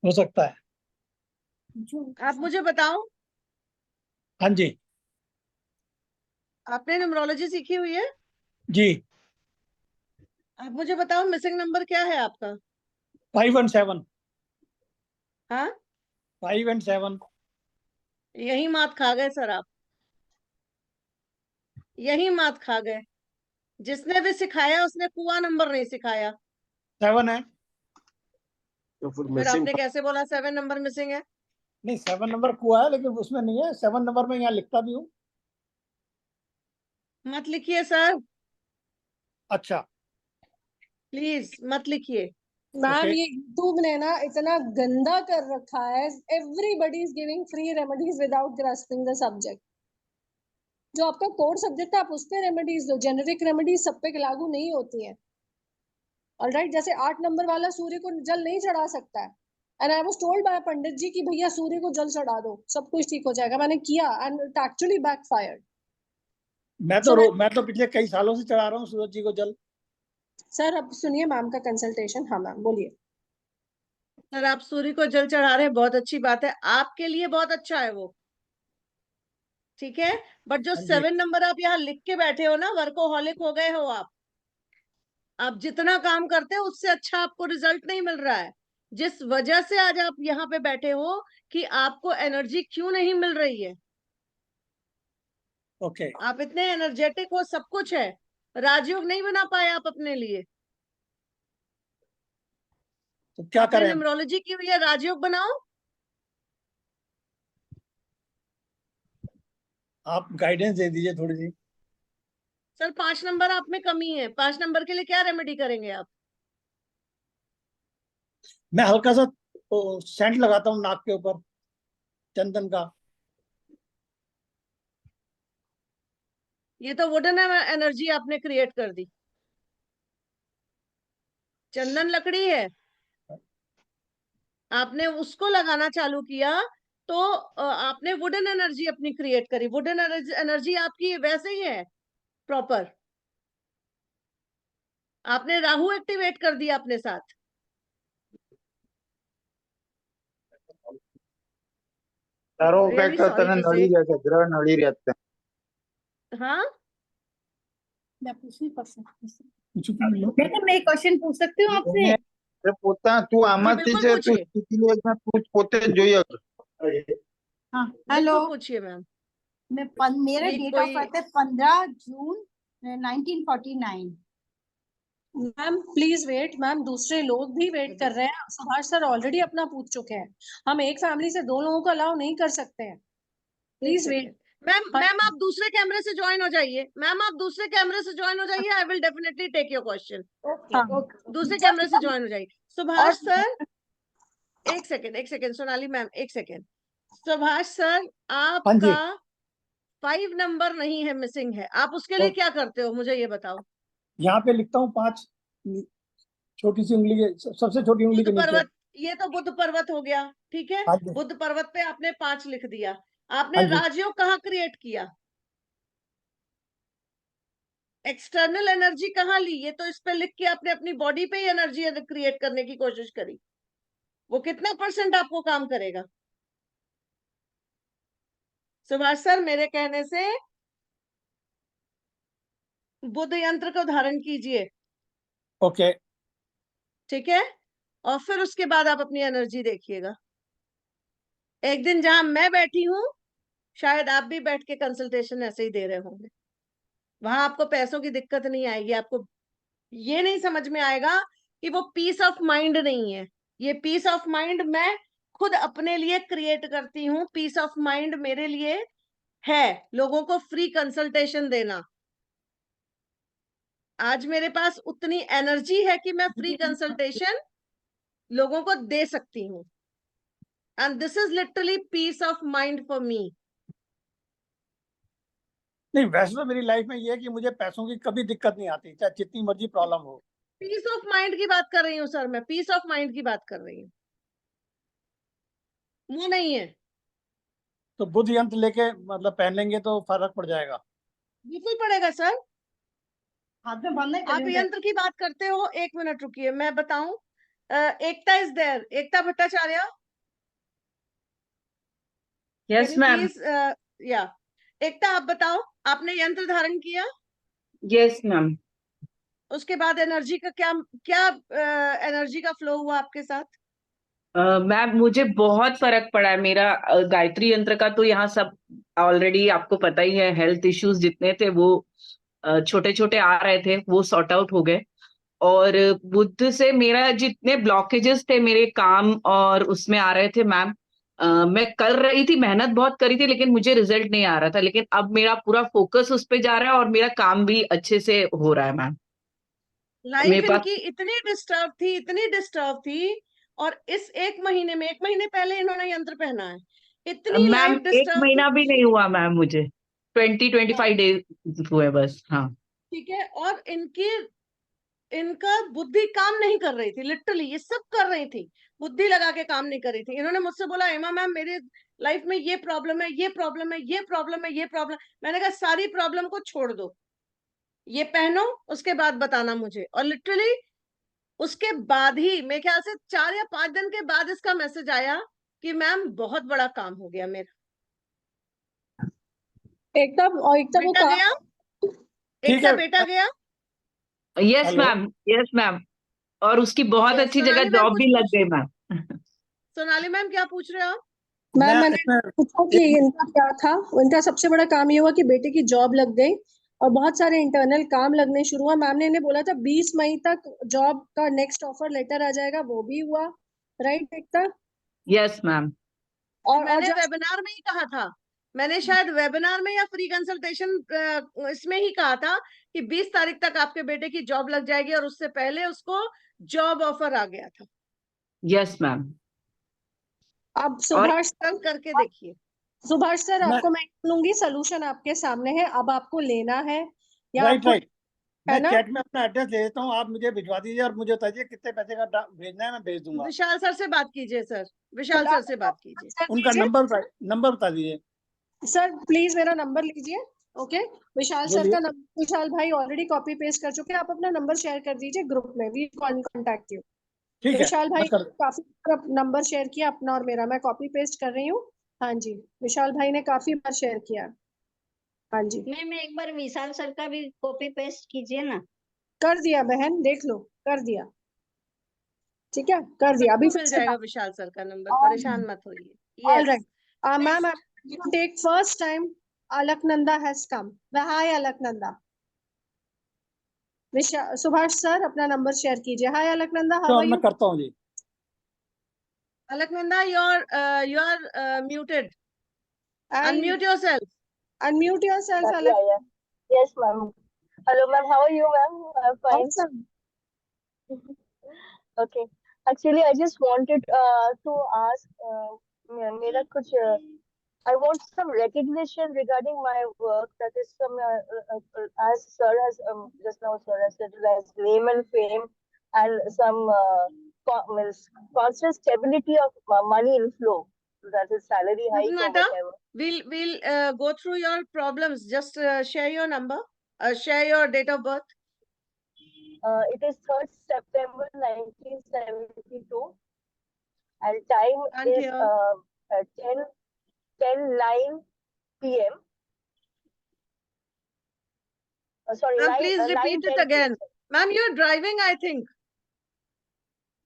हो सकता है। आप मुझे बताओ, हाँ जी। आपने न्यूमरोलॉजी सीखी हुई है? जी। आप मुझे बताओ, मिसिंग नंबर क्या है आपका? 5 और 7। हाँ, 5 और 7। यही मात खा गए सर आप, यही मात खा गए। जिसने भी सिखाया उसने कुआ नंबर नहीं सिखाया। 7 है। तो फिर फिर मिसिंग। आपने कैसे बोला 7 नंबर मिसिंग है? नहीं, 7 नंबर कुआ है, लेकिन उसमें नहीं है। 7 नंबर में यहाँ लिखता भी हूँ। मत लिखिए सर, अच्छा। प्लीज मत लिखिए। Ma'am, okay. ये यूट्यूब ने ना इतना गंदा कर रखा है, everybody is giving free remedies without grasping the subject. जो आपका कोर सब्जेक्ट है आप उस पे रेमेडीज दो, जेनेरिक रेमेडीज सब पे लागू नहीं होती हैं। ऑलराइट, जैसे 8 नंबर वाला सूर्य को जल नहीं चढ़ा सकता है, and I was told by Pandit ji कि भैया सूर्य को जल चढ़ा दो, सब कुछ ठीक हो जाएगा। मैंने किया एंड इट एक्चुअली बैकफायर्ड। सो मैं तो पिछले कई सालों से चढ़ा रहा हूँ सूरज जी को जल। सर अब सुनिए मैम का कंसल्टेशन। हाँ मैम बोलिए। सर आप सूर्य को जल चढ़ा रहे हैं, बहुत अच्छी बात है, आपके लिए बहुत अच्छा है वो, ठीक है। बट जो हाँ जी। 7 नंबर आप यहाँ लिख के बैठे हो ना, वर्कोहॉलिक हो गए हो आप जितना काम करते हो उससे अच्छा आपको रिजल्ट नहीं मिल रहा है। जिस वजह से आज आप यहाँ पे बैठे हो कि आपको एनर्जी क्यों नहीं मिल रही है। ओके, आप इतने एनर्जेटिक हो, सब कुछ है, राजयोग नहीं बना पाए आप अपने लिए। तो क्या आपने करें? न्यूमरोलॉजी की हुई है, राजयोग बनाओ। आप गाइडेंस दे दीजिए थोड़ी सी। सर 5 नंबर आप में कमी है, 5 नंबर के लिए क्या रेमेडी करेंगे आप? मैं हल्का सा सेंट लगाता हूँ नाक के ऊपर, चंदन का। ये तो वुडन एनर्जी आपने क्रिएट कर दी। चंदन लकड़ी है, आपने उसको लगाना चालू किया तो आपने वुडन एनर्जी अपनी क्रिएट करी। वुडन एनर्जी आपकी वैसे ही है प्रॉपर। आपने राहु एक्टिवेट कर दिया अपने साथ। चारों Really का sorry तने to नड़ी say। जैसे ग्रह नड़ी रहते हैं। हाँ, मैं क्वेश्चन पूछ सकती हूँ आपसे? એ પોતા તું जी આમાંથી बिल्कुल છે તું पूछिए, શીખી લે તું પોતે જ જોઈએ हाँ हेलो, बिल्कुल पूछिए मैम। मेरा ये डेट ऑफ कोई बर्थ है 15 जून 1949। मैम प्लीज वेट, मैम दूसरे लोग भी वेट कर रहे हैं। सुभाष सर ऑलरेडी अपना पूछ चुके हैं, हम एक फैमिली से 2 लोगों को अलाउ नहीं कर सकते हैं। Please wait. मैम आप दूसरे कैमरे से ज्वाइन हो जाइए। मैम आप दूसरे कैमरे से ज्वाइन हो जाइए। I will definitely take your question. दूसरे कैमरे से ज्वाइन हो जाइए। सुभाष सर एक सेकेंड, सोनाली मैम एक सेकेंड। सुभाष सर हाँ जी। आपका 5 नंबर नहीं है, मिसिंग है। आप उसके लिए क्या करते हो मुझे ये बताओ। यहाँ पे लिखता हूँ 5, छोटी सी उंगली के, सबसे छोटी उंगली के बुद्ध नीचे। पर्वत, ये तो बुद्ध पर्वत हो गया, ठीक है। हाँ जी, बुद्ध पर्वत पे आपने 5 लिख दिया। आपने हाँ जी। राजयोग कहाँ क्रिएट किया? एक्सटर्नल एनर्जी कहाँ ली? ये तो इस पे लिख के आपने अपनी बॉडी पे ही एनर्जी क्रिएट करने की कोशिश करी। वो कितना % आपको काम करेगा? सुभाष सर मेरे कहने से बुद्ध यंत्र को धारण कीजिए, ओके, ठीक है। और फिर उसके बाद आप अपनी एनर्जी देखिएगा। एक दिन जहां मैं बैठी हूं, शायद आप भी बैठ के कंसल्टेशन ऐसे ही दे रहे होंगे। वहां आपको पैसों की दिक्कत नहीं आएगी। आपको ये नहीं समझ में आएगा कि वो पीस ऑफ माइंड नहीं है। ये पीस ऑफ माइंड मैं खुद अपने लिए क्रिएट करती हूँ। पीस ऑफ माइंड मेरे लिए है लोगों को फ्री कंसल्टेशन देना। आज मेरे पास उतनी एनर्जी है कि मैं फ्री कंसल्टेशन लोगों को दे सकती हूँ। And this is literally peace of mind for me. नहीं वैसे तो मेरी लाइफ में ये है कि मुझे पैसों की कभी दिक्कत नहीं आती, चाहे जितनी मर्जी प्रॉब्लम हो। पीस ऑफ माइंड की बात कर रही हूँ सर, मैं पीस ऑफ माइंड की बात कर रही हूँ, वो नहीं है। तो बुद्ध यंत्र लेके मतलब पहन लेंगे तो फर्क पड़ जाएगा? बिल्कुल पड़ेगा सर। हाथ में बंद नहीं आप करेंगे। यंत्र की बात करते हो, 1 मिनट रुकिए मैं बताऊं। Ekta is there, Ekta Bhattacharya. Yes ma'am. Please या एकता आप बताओ, आपने यंत्र धारण किया? Yes ma'am. उसके बाद एनर्जी का क्या क्या एनर्जी का फ्लो हुआ आपके साथ? मैम मुझे बहुत फर्क पड़ा है। मेरा गायत्री यंत्र का तो यहाँ सब ऑलरेडी आपको पता ही है। हेल्थ इश्यूज जितने थे वो छोटे छोटे आ रहे थे, वो सॉर्ट आउट हो गए। और बुद्ध से मेरा जितने ब्लॉकेजेस थे मेरे काम और उसमें आ रहे थे मैम, मैं कर रही थी, मेहनत बहुत करी थी, लेकिन मुझे रिजल्ट नहीं आ रहा था। लेकिन अब मेरा पूरा फोकस उस पे जा रहा है और मेरा काम भी अच्छे से हो रहा है मैम। लाइफ मेरे पास इनकी इतनी डिस्टर्ब थी, इतनी डिस्टर्ब थी, और इस 1 महीने में, 1 महीने पहले इन्होंने यंत्र पहना है। इतनी मैम लाइफ 1 डिस्टर्ब थी, महीना भी नहीं हुआ मैम, मुझे 20-25 डेज हुए बस। हाँ ठीक है। और इनका बुद्धि काम नहीं कर रही थी, लिटरली ये सब कर रही थी, बुद्धि लगा के काम नहीं कर रही थी। इन्होंने मुझसे बोला हेमा मैम मेरे लाइफ में ये प्रॉब्लम है, ये प्रॉब्लम है, ये प्रॉब्लम है, ये प्रॉब्लम। मैंने कहा सारी प्रॉब्लम को छोड़ दो, ये पहनो, उसके बाद बताना मुझे। और लिटरली उसके बाद ही मेरे ख्याल से 4 या 5 दिन के बाद इसका मैसेज आया कि मैम बहुत बड़ा काम हो गया मेरा। एकता को बेटा कहा गया, ठीक एकता है। बेटा गया। Yes hello, ma'am, yes ma'am. और उसकी बहुत Yes, अच्छी जगह सोनाली मैम जॉब कुछ भी लग पूछ, गई मैम। सोनाली मैम क्या पूछ रहे हो आप? मैम मैंने इसमें पूछा कि इनका क्या था। इनका सबसे बड़ा काम ये हुआ कि बेटे की जॉब लग गई और बहुत सारे इंटरनल काम लगने शुरू हुआ। मैम ने इन्हें बोला था 20 मई तक जॉब का नेक्स्ट ऑफर लेटर आ जाएगा, वो भी हुआ। राइट एकता? Yes ma'am. और मैंने जब वेबिनार में ही कहा था, मैंने शायद वेबिनार में या फ्री कंसल्टेशन इसमें ही कहा था कि 20 तारीख तक आपके बेटे की जॉब लग जाएगी, और उससे पहले उसको जॉब ऑफर आ गया था। Yes ma'am. अब सुभाष कल करके देखिए। सुभाष सर, मैं- आपको मैं लूंगी, सोल्यूशन आपके सामने है, अब आपको लेना है या राइट आपको राइट, मैं है ना? चैट में अपना एड्रेस दे देता हूँ, आप मुझे भिजवा दीजिए और मुझे बताइए कितने पैसे का भेजना है, मैं भेज दूंगा। विशाल सर से बात कीजिए सर, विशाल सर से बात कीजिए। उनका नंबर बता दीजिए। सर प्लीज मेरा नंबर लीजिए। ओके, विशाल सर बोलिए। का नंबर, विशाल भाई ऑलरेडी कॉपी पेस्ट कर चुके हैं, आप अपना नंबर शेयर कर दीजिए ग्रुप में, वी कॉन्टैक्ट यू। ठीक है, विशाल भाई मैं कर काफी नंबर शेयर किया अपना और मेरा, मैं कॉपी पेस्ट कर रही हूँ। हाँ जी, विशाल भाई ने काफी बार शेयर किया। हाँ जी, मैम एक बार विशाल सर का भी कॉपी पेस्ट कीजिए ना। कर दिया बहन, देख लो, कर दिया। ठीक है, कर दिया। अभी सबको मिल जाएगा विशाल सर का नंबर, परेशान मत होइए। All yes, right ma'am, you take first time Alaknanda has come. Hi Alaknanda. Subhash sir अपना नंबर शेयर कीजिए। हाय अलकनंदा, हाउ आर मैं यू? करता हूँ जी। Alaknanda, you're muted. Unmute yourself. Unmute yourself, Yeah, Alak. yeah. Yes, ma'am. Hello, ma'am. How are you, ma'am? I'm fine. Awesome. Okay. Actually, I just wanted to ask, मेरा कुछ I want some recognition regarding my work. That is some, as sir has just now sir has said, as name and fame, and some constant stability of money inflow. That is salary hike Doesn't or matter. whatever. We'll go through your problems. Just share your number. Share your date of birth. It is 3rd September 1972, and time And is here. 10:09 p.m. Sorry, Ma'am, please repeat it 9:10 again. p.m. Ma'am, you're driving, I think.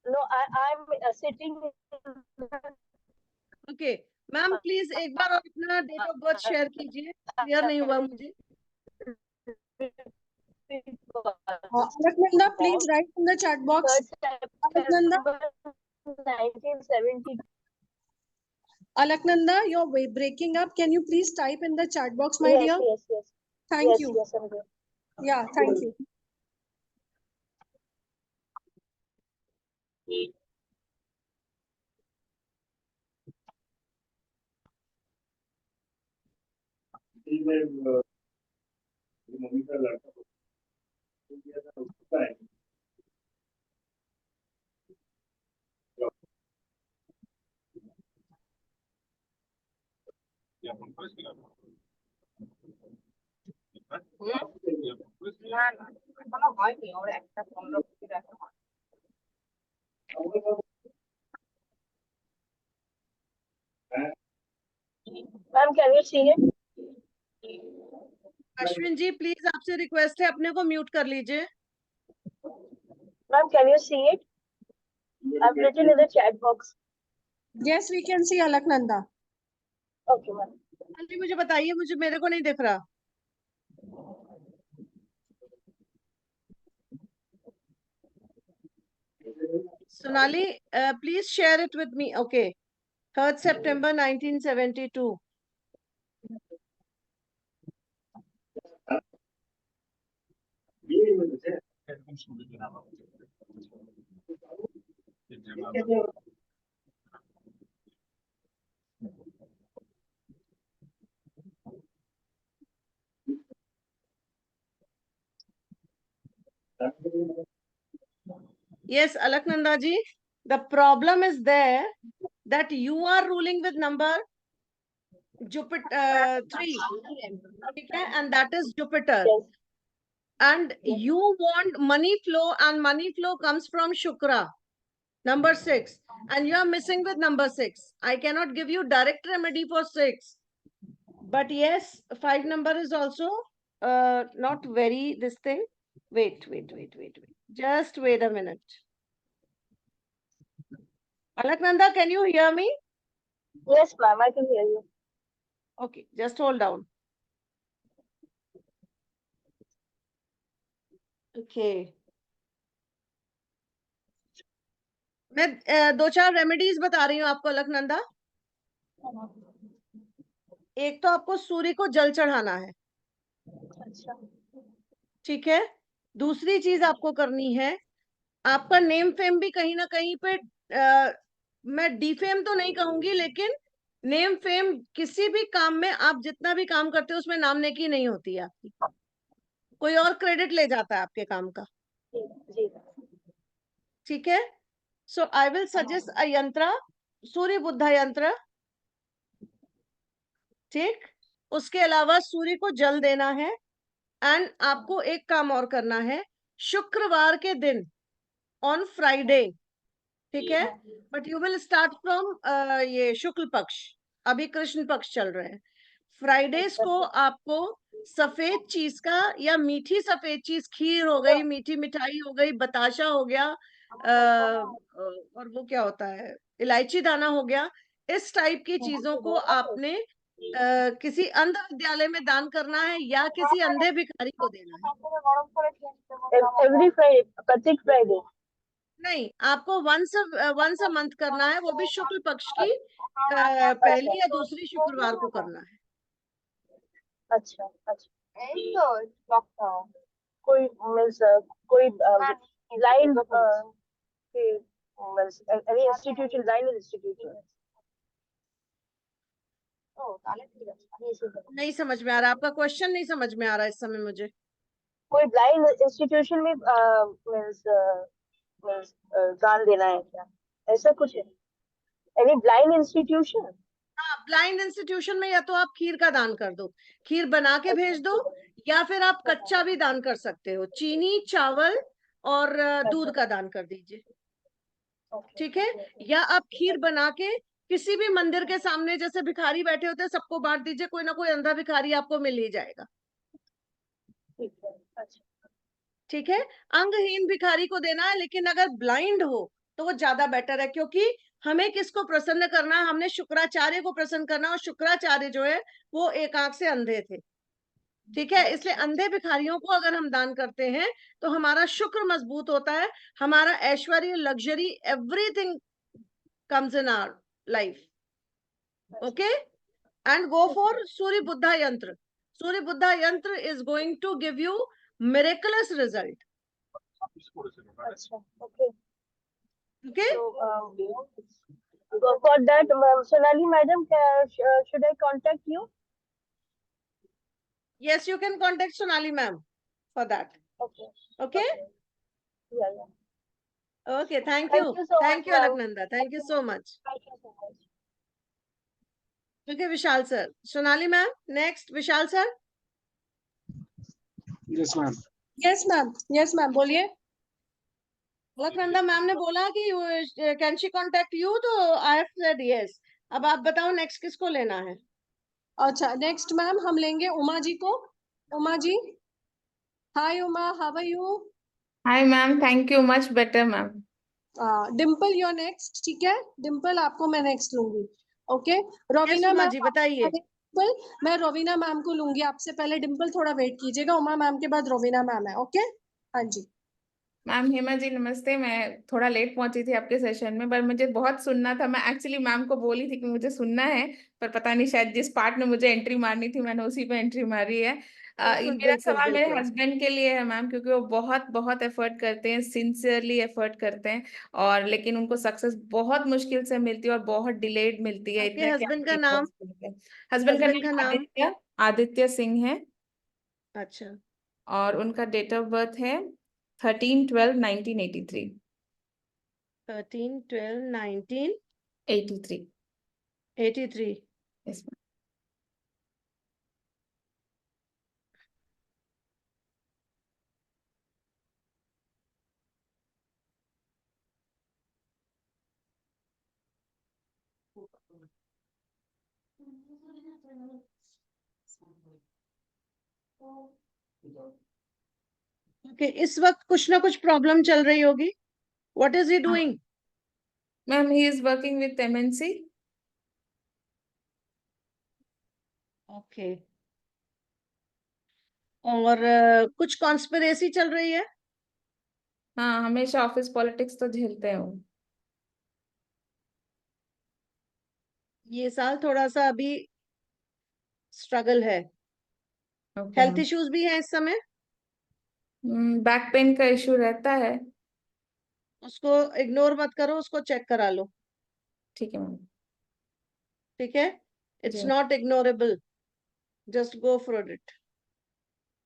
No, I'm sitting. Okay. Ma'am, please एक बार और अपना date of birth share कीजिए. Clear नहीं हुआ मुझे. Alaknanda, please write in the chat box. 3rd September 1972. Alaknanda, you're breaking up. Can you please type in the chat box, my dear? Yes. Thank Yes, you. yes, I'm good. Yeah, thank you. Ma'am, can you see it? Ashwin ji, please आपसे रिक्वेस्ट है, अपने को म्यूट कर लीजिए. Ma'am, can you see it? I've written in the chat box. Yes, we can see Alaknanda. Okay, ma'am. हाँ जी, मुझे बताइए, मेरे को नहीं दिख रहा. Sonali, please share it with me. Okay. 3rd September 1972. Yes, Alaknanda ji, the problem is there that you are ruling with number Jupiter 3, okay, and that is Jupiter. Yes. And you want money flow, and money flow comes from Shukra, number 6, and you are missing with number 6. I cannot give you direct remedy for 6, but yes, 5 number is also not very this thing. Wait. Just wait a minute. Alaknanda, can you hear me? Yes, ma'am, I can hear you. Okay, just hold down. Okay. मैं 2-4 रेमेडीज बता रही हूँ आपको अलकनंदा। एक तो आपको सूर्य को जल चढ़ाना है, अच्छा, ठीक है। दूसरी चीज आपको करनी है, आपका नेम फेम भी कहीं ना कहीं पे मैं डीफेम तो नहीं कहूंगी, लेकिन नेम फेम किसी भी काम में आप जितना भी काम करते हो उसमें नाम नेकी नहीं होती है आपकी, कोई और क्रेडिट ले जाता है आपके काम का, जी, ठीक है। सो आई विल सजेस्ट अ यंत्र, सूर्य बुद्धा यंत्र, ठीक। उसके अलावा सूर्य को जल देना है, एंड आपको एक काम और करना है, शुक्रवार के दिन ऑन फ्राइडे, ठीक है, but you will start from ये शुक्ल पक्ष, अभी कृष्ण पक्ष चल रहे हैं। फ्राइडेज को आपको सफेद चीज का या मीठी सफेद चीज, खीर हो गई, मीठी मिठाई हो गई, बताशा हो गया, और वो क्या होता है, इलायची दाना हो गया, इस टाइप की चीजों को आपने किसी अंध विद्यालय में दान करना है या किसी अंधे भिखारी को देना है। एवरी फ्राइडे, प्रत्येक फ्राइडे? नहीं, आपको वंस अ मंथ करना है, वो भी शुक्ल पक्ष की पहली या दूसरी शुक्रवार को करना है। अच्छा अच्छा। कोई मीन्स कोई line any institution, line institution? नहीं समझ में आ रहा, आपका क्वेश्चन नहीं समझ में आ रहा इस समय मुझे। कोई ब्लाइंड इंस्टीट्यूशन में मीन्स दान देना है क्या, ऐसा कुछ है? Any blind institution? हाँ, ब्लाइंड इंस्टीट्यूशन में या तो आप खीर का दान कर दो, खीर बना के भेज दो, या फिर आप कच्चा भी दान कर सकते हो, चीनी, चावल और दूध का दान कर दीजिए, ठीक है। या आप खीर बना के किसी भी मंदिर के सामने, जैसे भिखारी बैठे होते हैं, सबको बांट दीजिए, कोई ना कोई अंधा भिखारी आपको मिल ही जाएगा, ठीक है। अंगहीन भिखारी को देना है, लेकिन अगर ब्लाइंड हो तो वो ज्यादा बेटर है, क्योंकि हमें किसको प्रसन्न करना है, हमने शुक्राचार्य को प्रसन्न करना है, और शुक्राचार्य जो है वो एक आंख से अंधे थे, ठीक है। इसलिए अंधे भिखारियों को अगर हम दान करते हैं तो हमारा शुक्र मजबूत होता है, हमारा ऐश्वर्य, luxury, everything comes in our life, okay. And go for Surya Buddha yantra. Surya Buddha yantra is going to give you miraculous result. Okay. Okay. So, for that, Sonali madam, should I contact you? Yes, you can contact Sonali ma'am for that. Okay. Okay. Yeah. Okay. Thank you. Thank you, Alaknanda. Thank you so much. Thank you so much. Okay, Vishal sir. Sonali ma'am. Next, Vishal sir. Yes ma'am. Yes ma'am, yes ma'am, बोलिए। अलकनंदा मैम ने बोला कि कैन शी कांटेक्ट यू, तो आई हैव सेड यस। अब आप बताओ नेक्स्ट किसको लेना है? अच्छा, नेक्स्ट मैम हम लेंगे उमा जी को। Uma ji, hi Uma, how are you? Hi ma'am, thank you, much better ma'am. Dimple your next, ठीक है। डिम्पल आपको मैं नेक्स्ट लूंगी, ओके। रोवीना मैम जी बताइए। मैं रोवीना मैम को लूंगी आपसे पहले। डिम्पल थोड़ा वेट कीजिएगा, उमा मैम के बाद रोवीना मैम है, ओके। हाँ जी मैम। हेमा जी नमस्ते, मैं थोड़ा लेट पहुंची थी आपके सेशन में, पर मुझे बहुत सुनना था। मैं एक्चुअली मैम को बोली थी कि मुझे सुनना है, पर पता नहीं शायद जिस पार्ट में मुझे एंट्री मारनी थी मैंने उसी पे एंट्री मारी है। ये मेरा सवाल मेरे हस्बैंड के लिए है मैम, क्योंकि वो बहुत बहुत एफर्ट करते हैं, सिंसियरली एफर्ट करते हैं, और लेकिन उनको सक्सेस बहुत मुश्किल से मिलती है और बहुत डिलेड मिलती है। इतना हस्बैंड का नाम? हस्बैंड का नाम आदित्य, आदित्य सिंह है। अच्छा। और उनका डेट ऑफ बर्थ है 13/12/1983। 13/12/1983। 83। Yes, ma'am. ओके, इस वक्त कुछ ना कुछ प्रॉब्लम चल रही होगी। व्हाट इज ही doing? Ma'am, he is working with MNC। Okay. और कुछ कॉन्स्पिरेसी चल रही है? हाँ, हमेशा ऑफिस पॉलिटिक्स तो झेलते हैं वो। ये साल थोड़ा सा अभी स्ट्रगल है। Okay health ma'am. इश्यूज भी है इस समय? बैक पेन का इशू रहता है। उसको इग्नोर मत करो, उसको चेक करा लो। ठीक है मैम। ठीक है, इट्स जी not ignorable, just go for it.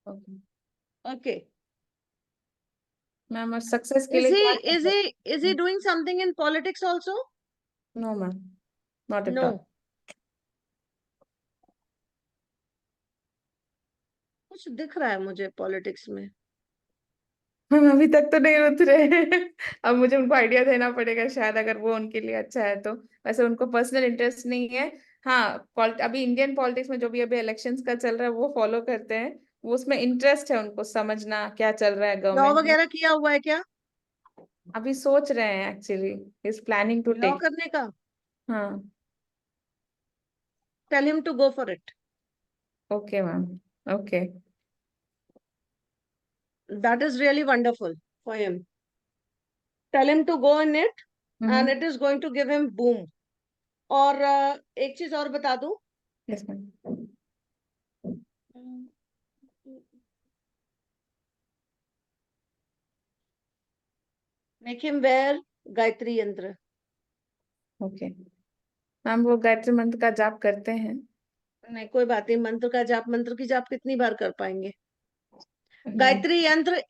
Okay okay. Ma'am, और सक्सेस के इज लिए ही क्या इज ही इज ही doing something in politics also? No ma'am, not at no. All. कुछ दिख रहा है मुझे पॉलिटिक्स में। हम अभी तक तो नहीं उतरे अब मुझे उनको आइडिया देना पड़ेगा शायद, अगर वो उनके लिए अच्छा है तो। वैसे उनको पर्सनल इंटरेस्ट नहीं है। हाँ, अभी इंडियन पॉलिटिक्स में जो भी अभी इलेक्शंस का चल रहा है वो फॉलो करते हैं। वो उसमें इंटरेस्ट है उनको, समझना क्या चल रहा है लॉ गवर्नमेंट में। वगैरह किया हुआ है क्या? अभी सोच रहे हैं actually, is planning to law tech. करने का? हाँ। Tell him to go for it. Okay ma'am. Okay. That is really wonderful for him. Tell him to go in it and it is going to give him boom. और एक चीज और बता दूं, yes ma'am. make him wear Gayatri yantra. Okay ma'am, वो गायत्री मंत्र का जाप करते हैं। नहीं, कोई बात नहीं, मंत्र का जाप, मंत्र की जाप कितनी बार कर पाएंगे? गायत्री यंत्र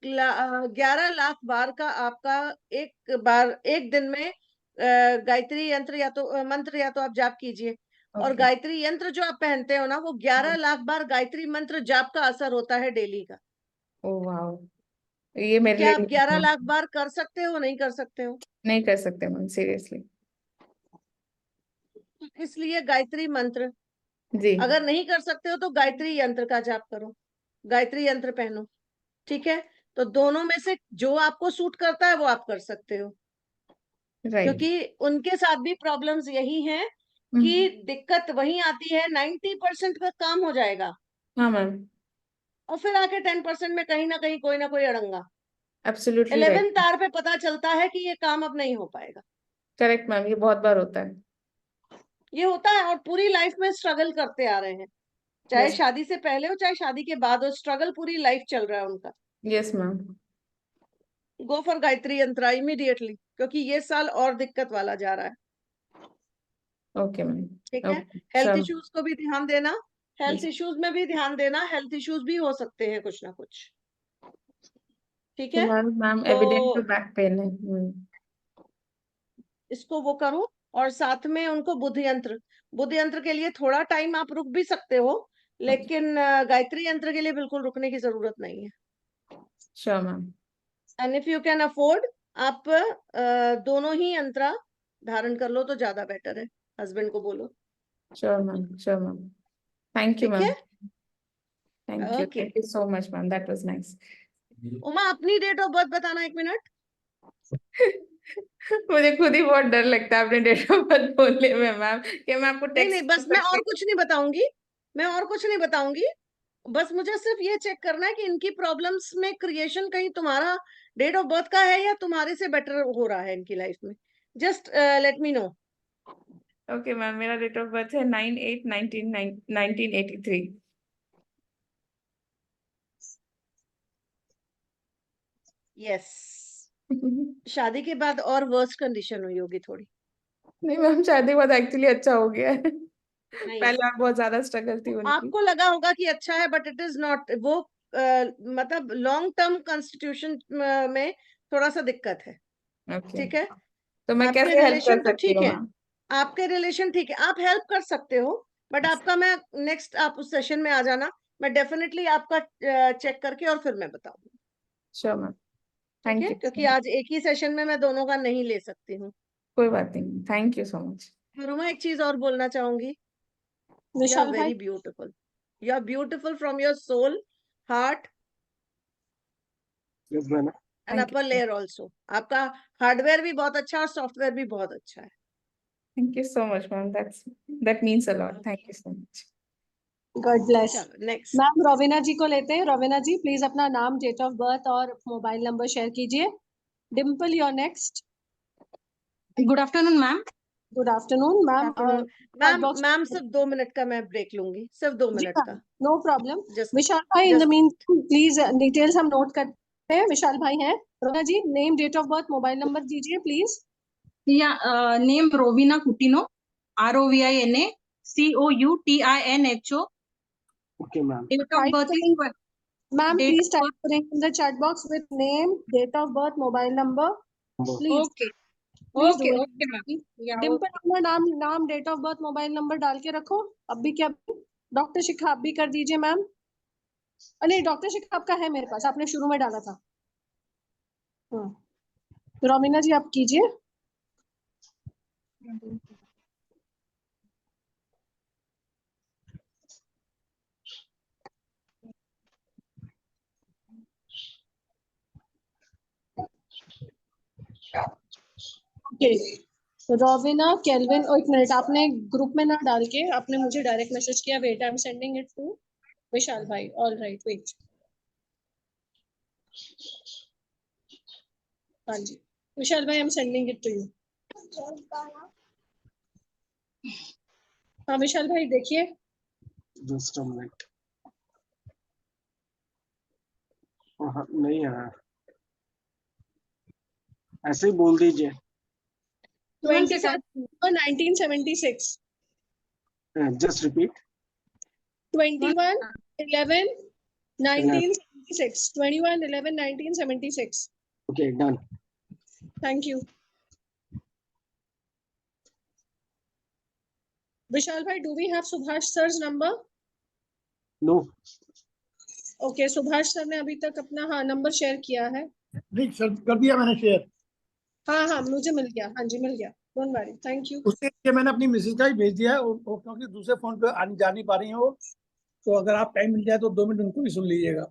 11 लाख बार का आपका एक बार एक दिन में गायत्री यंत्र या तो मंत्र या तो आप जाप कीजिए। और ओके। गायत्री यंत्र जो आप पहनते हो ना, वो 11 लाख बार गायत्री मंत्र जाप का असर होता है डेली का। ओ वाओ, ये तो मेरे क्या लिए आप 11 लाख बार कर सकते हो? नहीं कर सकते हो? नहीं कर सकते मैम, सीरियसली। इसलिए गायत्री मंत्र, जी। अगर नहीं कर सकते हो तो गायत्री यंत्र का जाप करो, गायत्री यंत्र पहनो। ठीक है, तो दोनों में से जो आपको सूट करता है वो आप कर सकते हो। राइट। क्योंकि उनके साथ भी प्रॉब्लम्स यही हैं कि दिक्कत वही आती है, 90% का काम हो जाएगा हाँ मैम, और फिर आके 10% में कहीं ना कोई अड़ंगा। Absolutely right. 11th आवर पे पता चलता है कि ये काम अब नहीं हो पाएगा। करेक्ट मैम, ये बहुत बार होता है। ये होता है और पूरी लाइफ में स्ट्रगल करते आ रहे हैं, चाहे यस। शादी से पहले हो चाहे शादी के बाद हो, स्ट्रगल पूरी लाइफ चल रहा है उनका। Yes ma'am. Go for Gayatri यंत्र इमीडिएटली, क्योंकि ये साल और दिक्कत वाला जा रहा है। Okay ma'am. ठीक है, ओके हेल्थ चलो। इश्यूज को भी ध्यान देना, हेल्थ Yes. इश्यूज में भी ध्यान देना, हेल्थ इश्यूज भी हो सकते हैं कुछ ना कुछ। ठीक है, फिलहाल मैम एविडेंट टू तो बैक पेन है। इसको वो करो और साथ में उनको बुद्ध यंत्र के लिए थोड़ा टाइम आप रुक भी सकते हो, लेकिन गायत्री यंत्र के लिए बिल्कुल रुकने की जरूरत नहीं है। Sure ma'am. And if you can afford, आप दोनों ही यंत्र धारण कर लो तो ज्यादा बेटर है, हस्बैंड को बोलो। Sure ma'am, sure ma'am. Thank you ठीक मैम। है, okay. Thank you so much ma'am, that was nice. Uma, अपनी डेट ऑफ बर्थ बताना 1 मिनट। मुझे खुद ही बहुत डर लगता है अपने डेट ऑफ बर्थ बोलने में मैम, कि मैं आपको नहीं नहीं, टेक्स्ट कर बस मैं सकती और कुछ नहीं बताऊंगी, मैं और कुछ नहीं बताऊंगी। बस मुझे सिर्फ ये चेक करना है कि इनकी प्रॉब्लम्स में क्रिएशन कहीं तुम्हारा डेट ऑफ बर्थ का है या तुम्हारे से बेटर हो रहा है इनकी लाइफ में। Just let me know. Okay ma'am, मेरा डेट ऑफ बर्थ है 9/8/1983। यस, शादी के बाद और वर्स्ट कंडीशन हुई होगी थोड़ी। नहीं मैम, शादी के बाद एक्चुअली अच्छा हो गया है। नहीं, पहले और बहुत ज्यादा स्ट्रगल थी उनकी। आपको लगा होगा कि अच्छा है, बट इट इज नॉट। वो मतलब लॉन्ग टर्म कॉन्स्टिट्यूशन में थोड़ा सा दिक्कत है। ओके, ठीक है, तो मैं आपके कैसे हेल्प रिलेशन कर तो सकती ठीक हूँ है, मैम? आपके रिलेशन ठीक है, आप हेल्प कर सकते हो, बट आपका मैं नेक्स्ट, आप उस सेशन में आ जाना, मैं डेफिनेटली आपका चेक करके और फिर मैं बताऊंगी। श्योर मैम, ठीक थैंक है, यू सो क्योंकि मच। आज एक ही सेशन में मैं दोनों का नहीं ले सकती हूँ। कोई बात नहीं, thank you so much. Ruma, एक चीज और बोलना चाहूंगी। यू आर विशाल भाई, very beautiful, you are beautiful from your soul, heart yes ma'am. And thank upper you, layer also. आपका हार्डवेयर भी बहुत अच्छा है और सॉफ्टवेयर भी बहुत अच्छा है। Thank you so much ma'am, that means a lot, thank you so much. God bless. चलो नेक्स्ट। मैम रोविना जी को लेते हैं। रोविना जी प्लीज अपना नाम, डेट ऑफ बर्थ और मोबाइल नंबर शेयर कीजिए। Dimple your next. Good afternoon ma'am. Good afternoon ma'am. Ma'am सिर्फ 2 मिनट का मैं ब्रेक लूंगी, सिर्फ 2 मिनट का। No problem. जस्ट विशाल भाई in the mean please details हम नोट करते हैं। विशाल भाई हैं। Rovina ji name, date of birth, mobile number दीजिए प्लीज। या name Rovina Coutinho, ROVINA COUTINHO। Okay ma'am. Date of birth is ma'am please type in the chat box with name, date of birth, mobile number please. Okay please okay okay ma'am. Dimple अपना नाम, date of birth, mobile number डाल के रखो। अब भी क्या डॉक्टर शिखा आप भी कर दीजिए मैम। नहीं डॉक्टर शिखा आपका है मेरे पास, आपने शुरू में डाला था। रोमिना जी आप कीजिए। ओके रोविना केल्विन, एक मिनट, आपने ग्रुप में ना डाल के आपने मुझे डायरेक्ट मैसेज किया। Wait I am sending it to Vishal भाई। All right wait. हाँ जी विशाल भाई I am sending it to you. हाँ विशाल भाई देखिए। Just a minute. नहीं आया, ऐसे ही बोल दीजिए। 1976। Just repeat. 21/11/1976। 21/11/1976। Okay done. Thank you Vishal भाई। Do we have Subhash sirs number? No. Okay Subhash sir ने अभी तक अपना नंबर शेयर किया है। नहीं सर कर दिया मैंने शेयर। हाँ मुझे मिल गया। हाँ जी मिल गया, डोंट वरी। Thank you. उसके लिए मैंने अपनी मिसेज का ही भेज दिया है वो क्योंकि दूसरे फोन पे आने जा नहीं पा रही हैं वो। तो अगर आप टाइम मिल जाए तो 2 मिनट उनको भी सुन लीजिएगा।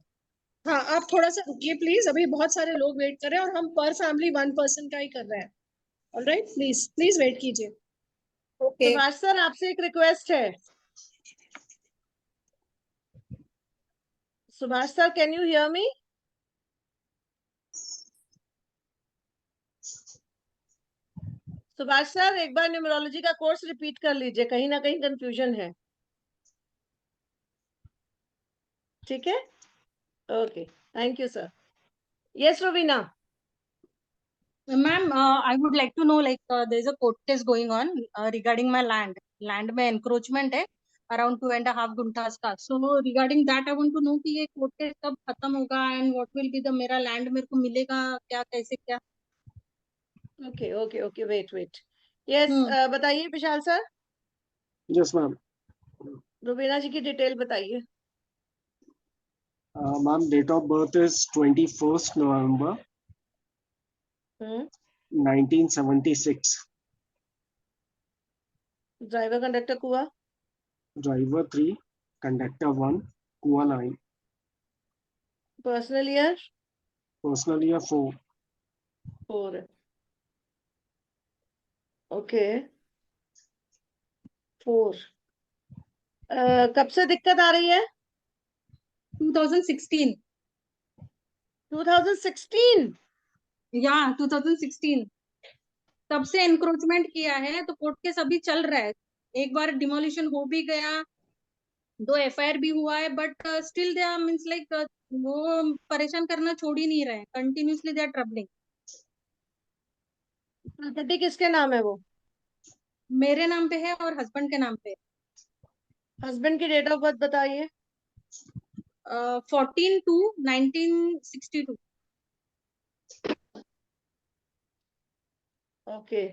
हाँ आप थोड़ा सा रुकिए प्लीज, अभी बहुत सारे लोग वेट कर रहे हैं और हम पर फैमिली 1 पर्सन का ही कर रहे हैं। ऑलराइट प्लीज प्लीज वेट कीजिए। ओके सुभाष सर आपसे एक रिक्वेस्ट है। Subhash sir can you hear me? Subhash sir एक बार न्यूमरोलॉजी का कोर्स रिपीट कर लीजिए, कहीं ना कहीं कंफ्यूजन है। ठीक है okay thank you sir. Yes Rovina. Ma'am I would like to know like there is a court case going on regarding my land में encroachment है around 2.5 गुंठास का। So regarding that I want to know कि ये court case कब खत्म होगा and what will be the मेरा land मेरे को मिलेगा क्या, कैसे क्या? Okay okay okay wait yes बताइए Vishal sir. Yes ma'am. Rubina ji की डिटेल बताइए। Ma'am date of birth is 21st November 1976। Driver conductor कुआ? ड्राइवर 3, कंडक्टर 1, कुआ 9। Personal year? Personal year 4 okay 4। कब से दिक्कत आ रही है? 2016। 2016? या 2016 तब से एनक्रोचमेंट किया है तो कोर्ट केस अभी चल रहा है। एक बार डिमोलिशन हो भी गया, 2 FIR भी हुआ है, but still they are means like वो परेशान करना छोड़ ही नहीं रहे, continuously they are troubling. Property किसके नाम है वो? मेरे नाम पे है और हस्बैंड के नाम पे। हस्बैंड की डेट ऑफ बर्थ बताइए। 14/2/1962। ओके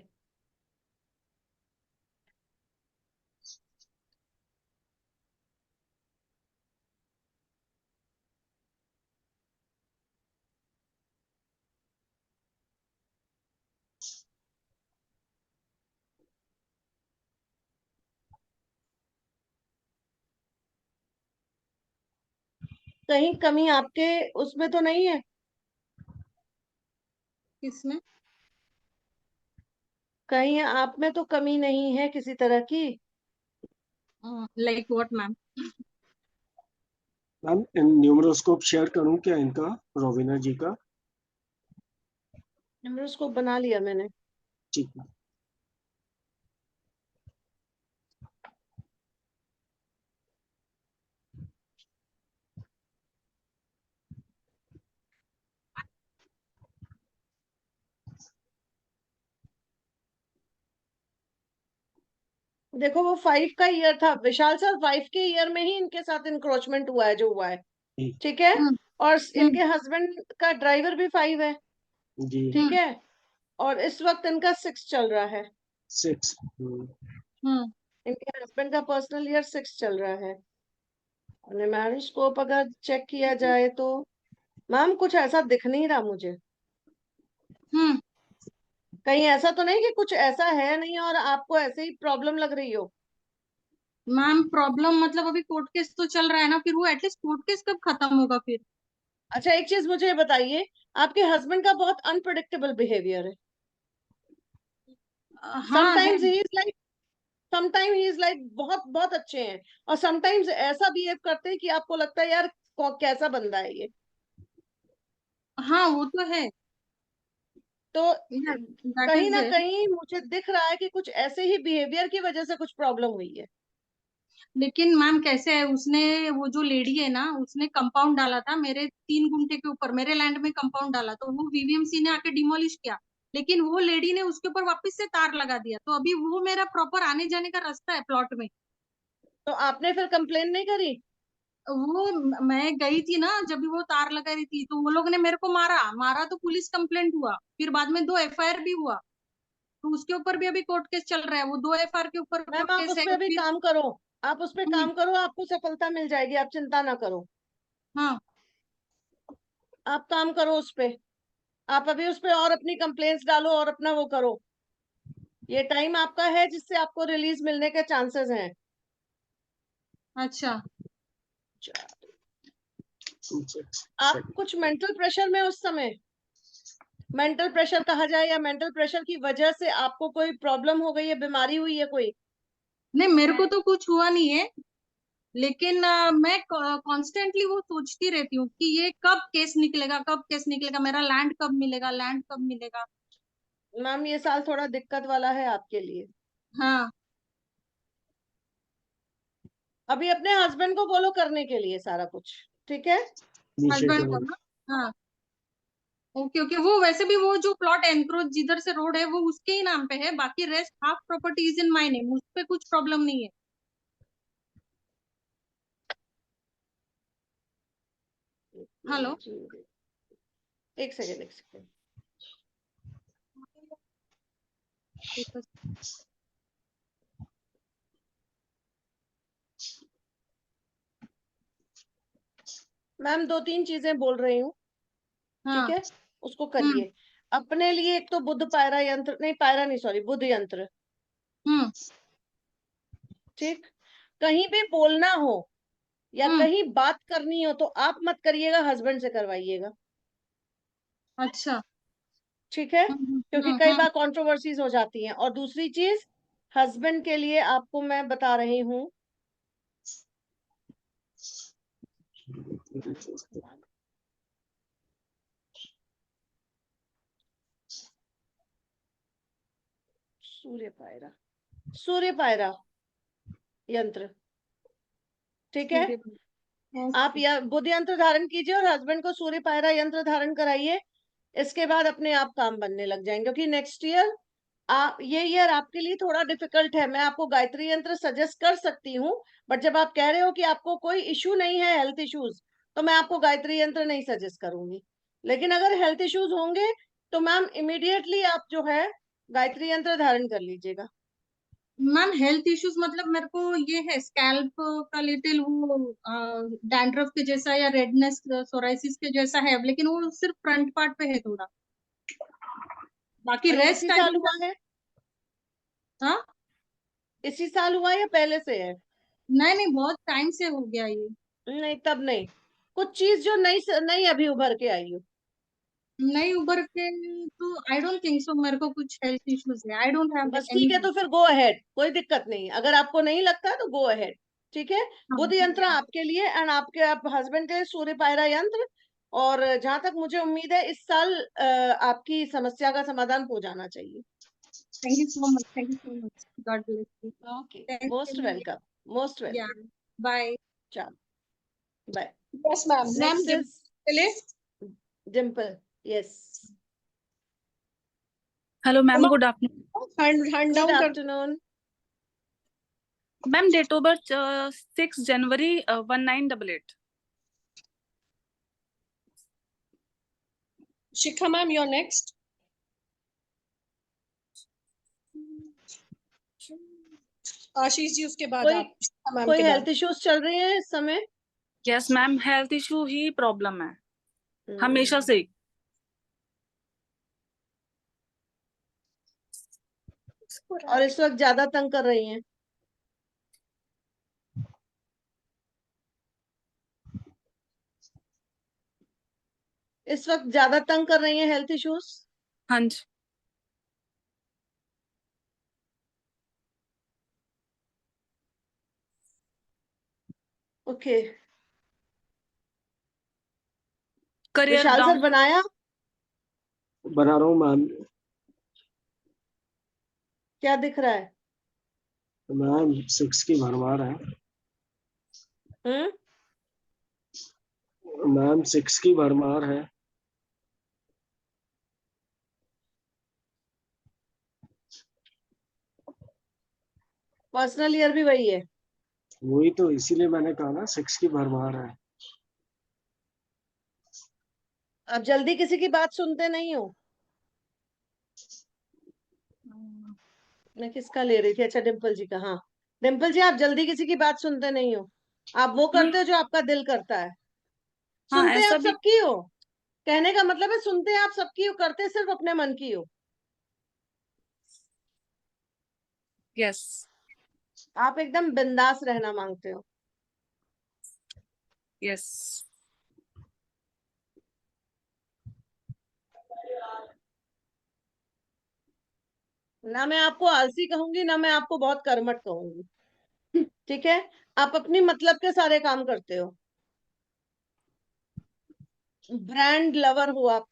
कहीं कमी आपके उसमें तो नहीं है? किसमें? कहीं आप में तो कमी नहीं है किसी तरह की? Like what ma'am? Ma'am numeroscope share करूं क्या इनका, रोविना जी का? न्यूमरोस्कोप बना लिया मैंने। ठीक है। देखो वो 5 का ईयर था विशाल सर, 5 के ईयर में ही इनके साथ इंक्रोचमेंट हुआ है जो हुआ है, ठीक है। और इनके हस्बैंड का ड्राइवर भी 5 है, जी ठीक है। और इस वक्त इनका 6 चल रहा है। 6। इनके हस्बैंड का पर्सनल ईयर 6 चल रहा है। और मैरिज स्कोप अगर चेक किया जाए तो मैम कुछ ऐसा दिख नहीं रहा मुझे। कहीं ऐसा तो नहीं कि कुछ ऐसा है नहीं और आपको ऐसे ही प्रॉब्लम लग रही हो? मैम प्रॉब्लम मतलब अभी कोर्ट केस तो चल रहा है ना, फिर वो एटलीस्ट कोर्ट केस कब खत्म होगा फिर? अच्छा एक चीज मुझे बताइए, आपके हस्बैंड का बहुत अनप्रिडिक्टेबल बिहेवियर है। हाँ है। समटाइम ही इज लाइक बहुत बहुत अच्छे हैं, और समटाइम्स ऐसा बिहेव करते हैं कि आपको लगता है यार कैसा बंदा है ये। हाँ वो तो है। तो दैट कहीं इज ना देयर। कहीं मुझे दिख रहा है कि कुछ ऐसे ही बिहेवियर की वजह से कुछ प्रॉब्लम हुई है। लेकिन मैम कैसे है, उसने वो जो लेडी है ना, उसने कंपाउंड डाला था मेरे 3 गुंठे के ऊपर, मेरे लैंड में कंपाउंड डाला, तो वो वीवीएमसी ने आके डिमोलिश किया, लेकिन वो लेडी ने उसके ऊपर वापस से तार लगा दिया, तो अभी वो मेरा प्रॉपर आने जाने का रास्ता है प्लॉट में। तो आपने फिर कंप्लेन नहीं करी? वो मैं गई थी ना जब भी वो तार लगा रही थी, तो वो लोग ने मेरे को मारा मारा, तो पुलिस कंप्लेंट हुआ, फिर बाद में 2 एफआईआर भी हुआ, तो उसके ऊपर भी अभी कोर्ट केस चल रहा है, वो 2 एफआईआर के ऊपर मैम कोर्ट आप केस उस है पर अभी फिर। काम करो, आप उस पर काम करो, आपको सफलता मिल जाएगी, आप चिंता ना करो। हाँ आप काम करो उस पे, आप अभी उस पे और अपनी कंप्लेंट्स डालो और अपना वो करो। ये टाइम आपका है जिससे आपको रिलीज मिलने के चांसेस हैं। अच्छा। आप कुछ मेंटल प्रेशर में उस समय, मेंटल प्रेशर कहा जाए या मेंटल प्रेशर की वजह से आपको कोई प्रॉब्लम हो गई है, बीमारी हुई है कोई? नहीं मेरे को तो कुछ हुआ नहीं है, लेकिन मैं कॉन्स्टेंटली वो सोचती रहती हूँ कि ये कब केस निकलेगा, कब केस निकलेगा, मेरा लैंड कब मिलेगा, लैंड कब मिलेगा। मैम ये साल थोड़ा दिक्कत वाला है आपके लिए। हाँ अभी अपने हस्बैंड को बोलो करने के लिए सारा कुछ, ठीक है। हस्बैंड को ना। हाँ ओके ओके, वो वैसे भी वो जो प्लॉट एनक्रोच जिधर से रोड है वो उसके ही नाम पे है, बाकी rest half property is in my name, उस पे कुछ प्रॉब्लम नहीं है। हेलो एक सेकेंड एक सेकेंड। मैम 2-3 चीजें बोल रही हूँ, ठीक है, उसको करिए अपने लिए। एक तो बुध पायरा यंत्र, नहीं पायरा नहीं सॉरी, बुध यंत्र, ठीक। कहीं भी बोलना हो या कहीं बात करनी हो तो आप मत करिएगा, हस्बैंड से करवाइएगा, अच्छा। ठीक है, क्योंकि कई बार कंट्रोवर्सीज हो जाती हैं। और दूसरी चीज, हस्बैंड के लिए आपको मैं बता रही हूँ, सूर्य पायरा यंत्र, ठीक है। आप या बुध यंत्र धारण कीजिए और हस्बैंड को सूर्य पायरा यंत्र धारण कराइए, इसके बाद अपने आप काम बनने लग जाएंगे। क्योंकि नेक्स्ट ईयर ये ईयर आपके लिए थोड़ा डिफिकल्ट है। मैं आपको गायत्री यंत्र सजेस्ट कर सकती हूँ, बट जब आप कह रहे हो कि आपको कोई इश्यू नहीं है, हेल्थ इश्यूज, तो मैं आपको गायत्री यंत्र नहीं सजेस्ट करूंगी। लेकिन अगर हेल्थ इश्यूज होंगे तो मैम इमीडिएटली आप जो है गायत्री यंत्र धारण कर लीजिएगा। मैम हेल्थ इश्यूज मतलब मेरे को ये है स्कैल्प का लिटिल वो डैंड्रफ के जैसा या रेडनेस सोराइसिस के जैसा है, लेकिन वो सिर्फ फ्रंट पार्ट पे है थोड़ा, बाकी इसी रेस्ट साल हुआ है? हाँ इसी साल हुआ या पहले से है? नहीं नहीं बहुत टाइम से हो गया ये। नहीं तब नहीं, कुछ चीज जो नई नई अभी उभर के आई हो। नहीं उभर के तो आई डोंट थिंक सो, मेरे को कुछ हेल्थ इश्यूज है, आई डोंट हैव बस एनी। ठीक है, तो फिर गो अहेड, कोई दिक्कत नहीं। अगर आपको नहीं लगता तो गो अहेड, ठीक है, बुध यंत्र आपके लिए एंड आपके आप हस्बैंड के लिए सूर्य पायरा यंत्र। और जहां तक मुझे उम्मीद है इस साल आपकी समस्या का समाधान हो जाना चाहिए। Thank you so much. Thank you so much. God bless you. Okay, Thank most you. Welcome, most welcome. Yeah. Bye. चलो bye. Yes ma'am. Ma'am next is चलिए। Dimple. Yes, hello ma'am, good afternoon. Hand good down कर। Afternoon. Ma'am date of birth 6 January 1988। Shikha ma'am your next. Ashish ji उसके बाद आप। शिखा मैम कोई के हेल्थ बाद। इश्यूज चल रहे हैं इस समय? यस मैम, हेल्थ इशू ही प्रॉब्लम है हमेशा से ही। और इस वक्त ज्यादा तंग कर रही हैं? इस वक्त ज्यादा तंग कर रही हैं हेल्थ इश्यूज? हाँ जी। ओके। करियर विशाल सर डाउन। बनाया? बना रहा हूँ मैम। क्या दिख रहा है? मैम 6 की भरमार है। मैम 6 की भरमार है। पर्सनल ईयर भी वही है? वही तो, इसीलिए मैंने कहा ना 6 की भरमार है। आप जल्दी किसी की बात सुनते नहीं हो? मैं किसका ले रही थी? अच्छा, डिम्पल जी का। हाँ डिम्पल जी, आप जल्दी किसी की बात सुनते नहीं हो। आप वो करते हो जो आपका दिल करता है। हाँ, सुनते ऐसा आप भी। सबकी हो, कहने का मतलब है सुनते आप सबकी हो, करते सिर्फ अपने मन की हो। यस। आप एकदम बिंदास रहना मांगते हो। यस। ना मैं आपको आलसी कहूंगी, ना मैं आपको बहुत कर्मठ कहूंगी। ठीक है, आप अपनी मतलब के सारे काम करते हो। ब्रांड लवर हो आप।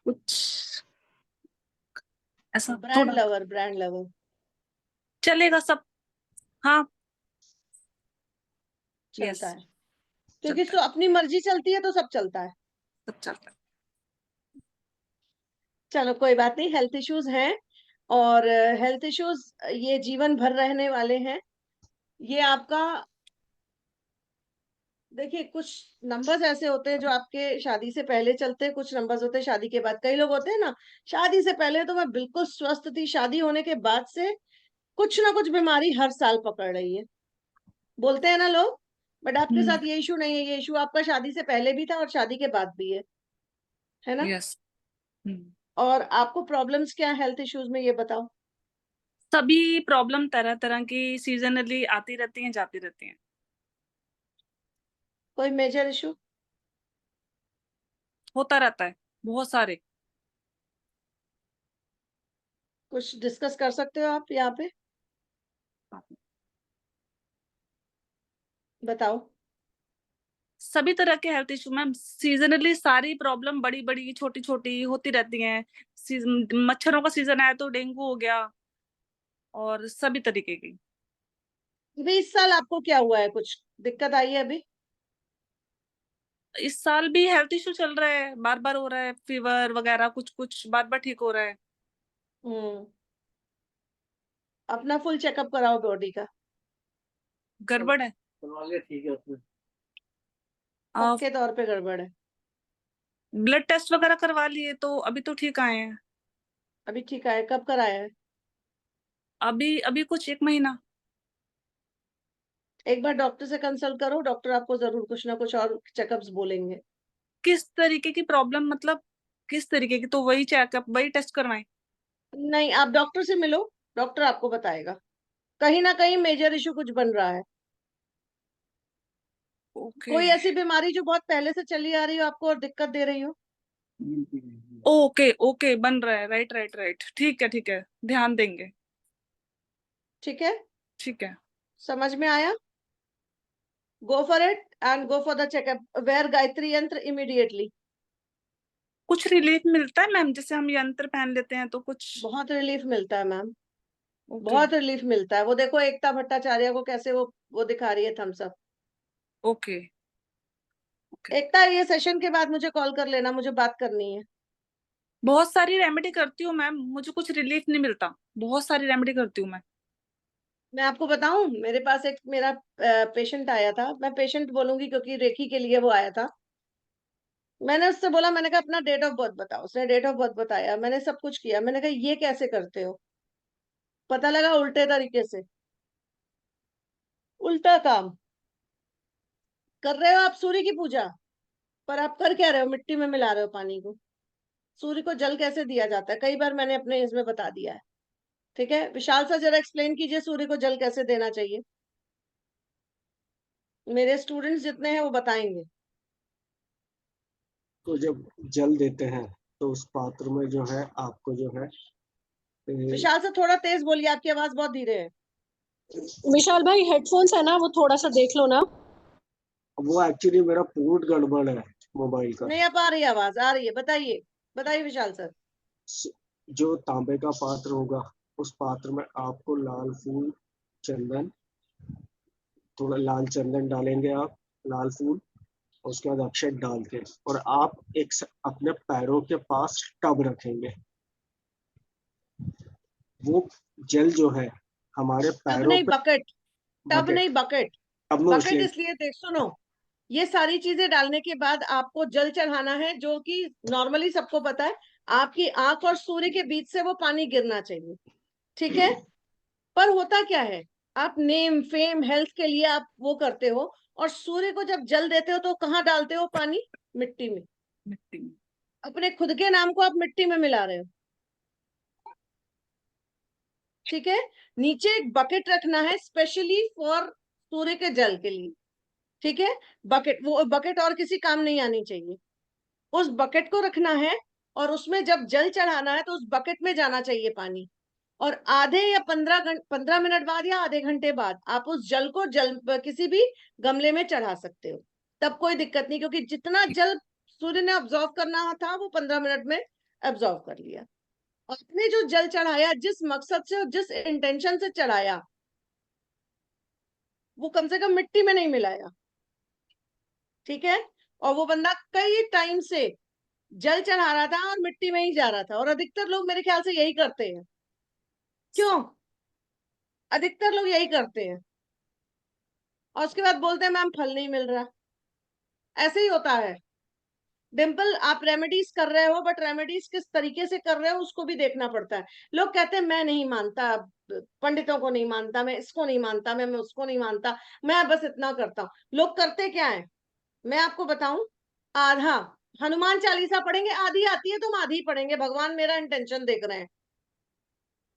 कुछ ऐसा ब्रांड थोड़ा लवर, ब्रांड लवर चलेगा सब। हाँ। चलता यस, है, क्योंकि अपनी मर्जी चलती है तो सब चलता है। सब चलता है। चलो कोई बात नहीं, हेल्थ इश्यूज हैं और हेल्थ इश्यूज ये जीवन भर रहने वाले हैं। ये आपका, देखिए कुछ नंबर्स ऐसे होते हैं जो आपके शादी से पहले चलते हैं, कुछ नंबर्स होते हैं शादी के बाद। कई लोग होते हैं ना, शादी से पहले तो मैं बिल्कुल स्वस्थ थी, शादी होने के बाद से कुछ ना कुछ बीमारी हर साल पकड़ रही है, बोलते हैं ना लोग। बट आपके साथ ये इशू नहीं है, ये इशू आपका शादी से पहले भी था और शादी के बाद भी है ना? यस। और आपको प्रॉब्लम्स क्या हेल्थ इश्यूज में, ये बताओ। सभी प्रॉब्लम तरह तरह की सीजनली आती रहती हैं, जाती रहती हैं। कोई मेजर इशू? होता रहता है, बहुत सारे। कुछ डिस्कस कर सकते हो आप यहाँ पे? बताओ। सभी तरह के हेल्थ इशू मैम, सीजनली सारी प्रॉब्लम बड़ी बड़ी छोटी छोटी होती रहती हैं। मच्छरों का सीजन आया तो डेंगू हो गया, और सभी तरीके की। अभी इस साल आपको क्या हुआ है, कुछ दिक्कत आई है अभी? इस साल भी हेल्थ इशू चल रहा है, बार बार हो रहा है, फीवर वगैरह कुछ कुछ बार बार ठीक हो रहा है। अपना फुल चेकअप कराओ बॉडी का। गड़बड़ है, ठीक है उसमें। पक्के तौर पे गड़बड़ है। ब्लड टेस्ट वगैरह करवा लिए तो अभी तो ठीक आए हैं। अभी ठीक है? कब कराया है? अभी अभी कुछ 1 महीना। एक बार डॉक्टर से कंसल्ट करो, डॉक्टर आपको जरूर कुछ ना कुछ और चेकअप्स बोलेंगे। किस तरीके की प्रॉब्लम, मतलब किस तरीके की? तो वही चेकअप, वही टेस्ट करवाएं? नहीं, आप डॉक्टर से मिलो, डॉक्टर आपको बताएगा। कहीं ना कहीं मेजर इशू कुछ बन रहा है। कोई ऐसी बीमारी जो बहुत पहले से चली आ रही हो आपको और दिक्कत दे रही हो? ओके ओके, बन रहा है। राइट राइट राइट, ठीक है ठीक है, ध्यान देंगे। ठीक है, ठीक है। समझ में आया? Go for it and go for the checkup. Where Gayatri यंत्र इमीडिएटली। कुछ रिलीफ मिलता है मैम, जैसे हम यंत्र पहन लेते हैं तो कुछ? बहुत रिलीफ मिलता है मैम, ओके बहुत रिलीफ मिलता है। वो देखो एकता भट्टाचार्य को कैसे वो दिखा रही है थम्स अप। ओके। एकता, ये सेशन के बाद मुझे कॉल कर लेना, मुझे बात करनी है। बहुत सारी रेमेडी करती हूँ मैम, मुझे कुछ रिलीफ नहीं मिलता। बहुत सारी रेमेडी करती हूँ मैं। मैं आपको बताऊं, मेरे पास एक मेरा पेशेंट आया था, मैं पेशेंट बोलूंगी क्योंकि रेखी के लिए वो आया था। मैंने उससे बोला, मैंने कहा अपना डेट ऑफ बर्थ बताओ। उसने डेट ऑफ बर्थ बताया, मैंने सब कुछ किया। मैंने कहा ये कैसे करते हो? पता लगा उल्टे तरीके से, उल्टा काम कर रहे हो आप। सूर्य की पूजा, पर आप कर क्या रहे हो? मिट्टी में मिला रहे हो पानी को। सूर्य को जल कैसे दिया जाता है, कई बार मैंने अपने इसमें बता दिया है। ठीक है, विशाल सा जरा एक्सप्लेन कीजिए सूर्य को जल कैसे देना चाहिए। मेरे स्टूडेंट्स जितने हैं वो बताएंगे। तो जब जल देते हैं तो उस पात्र में जो है आपको जो है विशाल से थोड़ा तेज बोलिए, आपकी आवाज बहुत धीरे है। विशाल भाई हेडफोन्स है ना, वो थोड़ा सा देख लो ना। वो एक्चुअली मेरा पोर्ट गड़बड़ है मोबाइल का। नहीं, अब आ रही है आवाज, आ रही है। बताइए बताइए विशाल सर। जो तांबे का पात्र होगा, उस पात्र में आपको लाल फूल, चंदन, थोड़ा लाल चंदन डालेंगे आप, लाल फूल, उसके बाद अक्षत डाल के, और आप अपने पैरों के पास टब रखेंगे। वो जल जो है हमारे टब पैरों नहीं पे, बकेट, टब बकेट, नहीं बकेट। अब मैं बकेट इसलिए इसलिए देख, सुनो, ये सारी चीजें डालने के बाद आपको जल चढ़ाना है, जो कि नॉर्मली सबको पता है। आपकी आंख और सूर्य के बीच से वो पानी गिरना चाहिए। ठीक है, पर होता क्या है, आप नेम फेम हेल्थ के लिए आप वो करते हो, और सूर्य को जब जल देते हो तो कहाँ डालते हो पानी? मिट्टी में। मिट्टी में। अपने खुद के नाम को आप मिट्टी में मिला रहे हो। ठीक है, नीचे एक बकेट रखना है स्पेशली फॉर सूर्य के जल के लिए। ठीक है, बकेट, वो बकेट और किसी काम नहीं आनी चाहिए। उस बकेट को रखना है, और उसमें जब जल चढ़ाना है तो उस बकेट में जाना चाहिए पानी। और आधे या 15 मिनट बाद या आधे घंटे बाद आप उस जल को किसी भी गमले में चढ़ा सकते हो। तब कोई दिक्कत नहीं, क्योंकि जितना जल सूर्य ने ऑब्जॉर्व करना था वो 15 मिनट में ऑब्जॉर्व कर लिया। और आपने जो जल चढ़ाया, जिस मकसद से और जिस इंटेंशन से चढ़ाया, वो कम से कम मिट्टी में नहीं मिलाया। ठीक है, और वो बंदा कई टाइम से जल चढ़ा रहा था और मिट्टी में ही जा रहा था। और अधिकतर लोग मेरे ख्याल से यही करते हैं। क्यों? अधिकतर लोग यही करते हैं, और उसके बाद बोलते हैं मैम फल नहीं मिल रहा। ऐसे ही होता है। डिम्पल, आप रेमेडीज कर रहे हो, बट रेमेडीज किस तरीके से कर रहे हो उसको भी देखना पड़ता है। लोग कहते हैं मैं नहीं मानता, पंडितों को नहीं मानता, मैं इसको नहीं मानता, मैं उसको नहीं मानता, मैं बस इतना करता हूँ। लोग करते क्या है, मैं आपको बताऊं, आधा हनुमान चालीसा पढ़ेंगे, आधी आती है तो हम आधी ही पढ़ेंगे। भगवान मेरा इंटेंशन देख रहे हैं,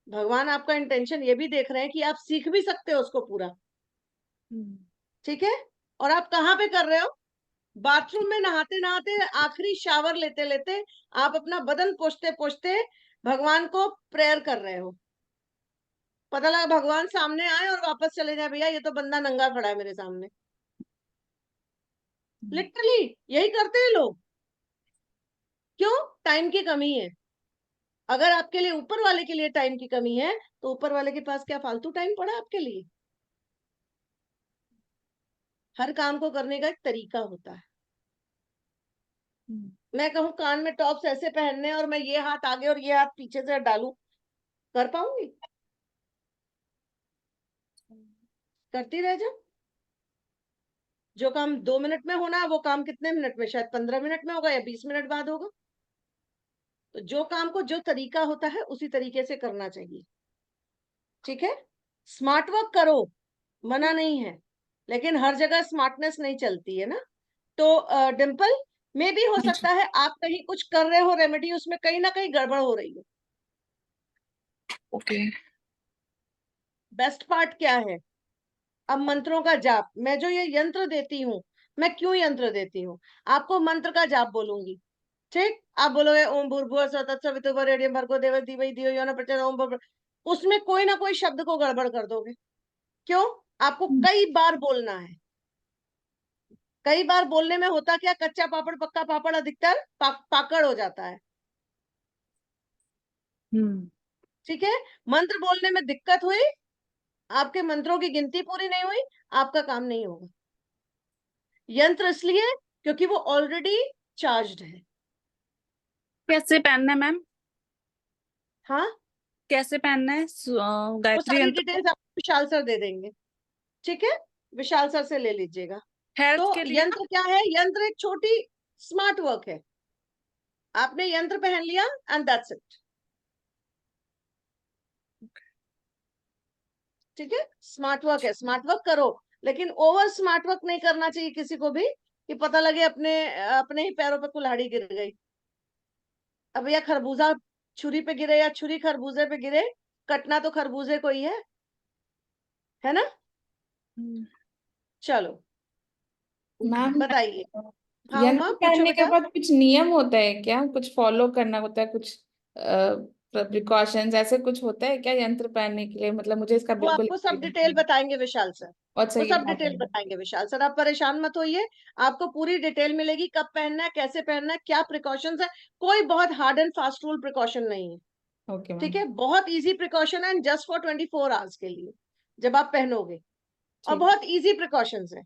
भगवान आपका इंटेंशन ये भी देख रहे हैं कि आप सीख भी सकते हो उसको पूरा। ठीक है, और आप कहाँ पे कर रहे हो? बाथरूम में नहाते नहाते, आखिरी शावर लेते लेते, आप अपना बदन पोंछते पोंछते भगवान को प्रेयर कर रहे हो। पता लगा भगवान सामने आए और वापस चले जाए, भैया ये तो बंदा नंगा खड़ा है मेरे सामने। लिटरली यही करते हैं लोग। क्यों? टाइम की कमी है। अगर आपके लिए, ऊपर वाले के लिए टाइम की कमी है, तो ऊपर वाले के पास क्या फालतू टाइम पड़ा आपके लिए? हर काम को करने का एक तरीका होता है। मैं कहूँ कान में टॉप्स ऐसे पहनने, और मैं ये हाथ आगे और ये हाथ पीछे से डालूं, कर पाऊंगी? करती रह जाओ। जो काम 2 मिनट में होना है, वो काम कितने मिनट में? शायद 15 मिनट में होगा या 20 मिनट बाद होगा। तो जो काम को जो तरीका होता है उसी तरीके से करना चाहिए। ठीक है, स्मार्ट वर्क करो, मना नहीं है, लेकिन हर जगह स्मार्टनेस नहीं चलती है ना। तो डिम्पल, में भी हो सकता है आप कहीं कुछ कर रहे हो रेमेडी, उसमें कहीं ना कहीं गड़बड़ हो रही है। ओके। बेस्ट पार्ट क्या है? अब मंत्रों का जाप, मैं जो ये यंत्र देती हूँ, मैं क्यों यंत्र देती हूँ? आपको मंत्र का जाप बोलूंगी, ठीक? आप बोलोगे ओम भूर्भुवः स्वः तत्सवितुर्वरेण्यं भर्गो देवस्य धीमहि धियो यो नः प्रचोदयात्, ओम उसमें कोई ना कोई शब्द को गड़बड़ कर दोगे। क्यों? आपको कई बार बोलना है। कई बार बोलने में होता क्या, कच्चा पापड़ पक्का पापड़ अधिकतर पाकड़ हो जाता है। ठीक है, मंत्र बोलने में दिक्कत हुई, आपके मंत्रों की गिनती पूरी नहीं हुई, आपका काम नहीं होगा। यंत्र इसलिए क्योंकि वो ऑलरेडी चार्ज्ड है। कैसे पहनना है मैम? हाँ, कैसे पहनना है वो गायत्री सारी यंत्र? डिटेल्स आपको विशाल सर दे देंगे। ठीक है, विशाल सर से ले लीजिएगा। हेल्थ तो के लिए यंत्र क्या है? यंत्र एक छोटी स्मार्ट वर्क है। आपने यंत्र पहन लिया एंड दैट्स इट। ठीक है, स्मार्ट वर्क है, स्मार्ट वर्क करो, लेकिन ओवर स्मार्ट वर्क नहीं करना चाहिए किसी को भी, कि पता लगे अपने अपने ही पैरों पे कुल्हाड़ी गिर गई। अब या खरबूजा छुरी पे गिरे या छुरी खरबूजे पे गिरे, कटना तो खरबूजे को ही है ना? चलो मैम, बताइए। हाँ उमा, यंत्र पूछो पहनने के बेटा। बाद कुछ नियम होता है क्या? कुछ फॉलो करना होता है? कुछ प्रिकॉशंस ऐसे कुछ होता है क्या यंत्र पहनने के लिए? मतलब मुझे इसका वो बिल्कुल आपको सब डिटेल बताएंगे विशाल सर। अच्छा, वो ये सब बात डिटेल है। बताएंगे विशाल सर, आप परेशान मत होइए। आपको पूरी डिटेल मिलेगी, कब पहनना है, कैसे पहनना है, क्या प्रिकॉशंस है। कोई बहुत hard and fast rule precaution नहीं है। ओके ठीक मैम। है, बहुत इजी प्रिकॉशन है, जस्ट फॉर 24 आवर्स के लिए जब आप पहनोगे, और ठीक। बहुत इजी प्रिकॉशंस है।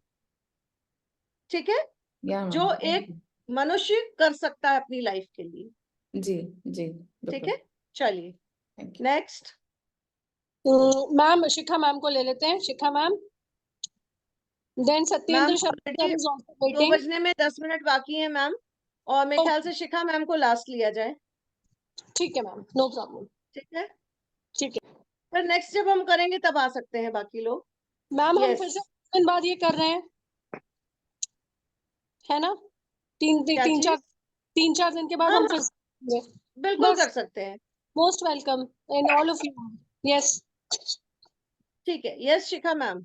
ठीक है, या मैम, जो थैंक एक मनुष्य कर सकता है अपनी लाइफ के लिए। यू। जी जी, ठीक बिल्कुल। है, चलिए thank you. Next. Ma'am Shikha ma'am को ले लेते हैं। Shikha ma'am, then Satyendra ma'am Sharma already sir is also 2 waiting. बजने में 10 मिनट बाकी है मैम, और मेरे ख्याल से शिखा मैम को लास्ट लिया जाए। ठीक है मैम, नो प्रॉब्लम। ठीक है, ठीक है फिर नेक्स्ट जब हम करेंगे तब आ सकते हैं बाकी लोग। मैम, हम यस, फिर से कुछ दिन बाद ये कर रहे हैं, है ना? क्या तीन चार चीज? 3-4 दिन के बाद हाँ हम हाँ, फिर से बिल्कुल बस। कर सकते हैं। Most welcome in all of you. Yes ठीक है, यस शिखा मैम।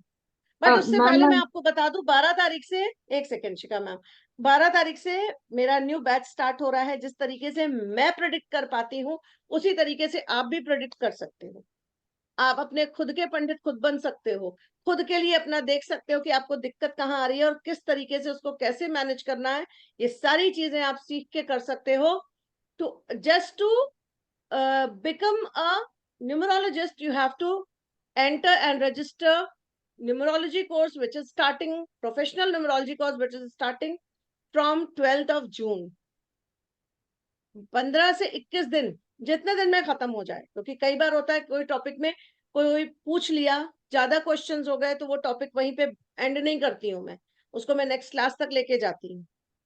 बट उससे पहले मैं आपको बता दूं, 12 तारीख से, एक सेकेंड शिखा मैम, 12 तारीख से मेरा न्यू बैच स्टार्ट हो रहा है। जिस तरीके से मैं प्रेडिक्ट कर पाती हूँ, उसी तरीके से आप भी प्रेडिक्ट कर सकते हो। आप अपने खुद के पंडित खुद बन सकते हो, खुद के लिए अपना देख सकते हो कि आपको दिक्कत कहाँ आ रही है और किस तरीके से उसको कैसे मैनेज करना है। ये सारी चीजें आप सीख के कर सकते हो। To become a numerologist, you have to enter and register numerology course which is starting, professional numerology course which is starting from 12th of June। 15 से 21 दिन, जितने दिन में खत्म हो जाए, क्योंकि कई बार होता है कोई टॉपिक में कोई पूछ लिया, ज्यादा क्वेश्चंस हो गए, तो वो टॉपिक वहीं पे एंड नहीं करती हूँ मैं, उसको मैं नेक्स्ट क्लास तक लेके जाती हूँ।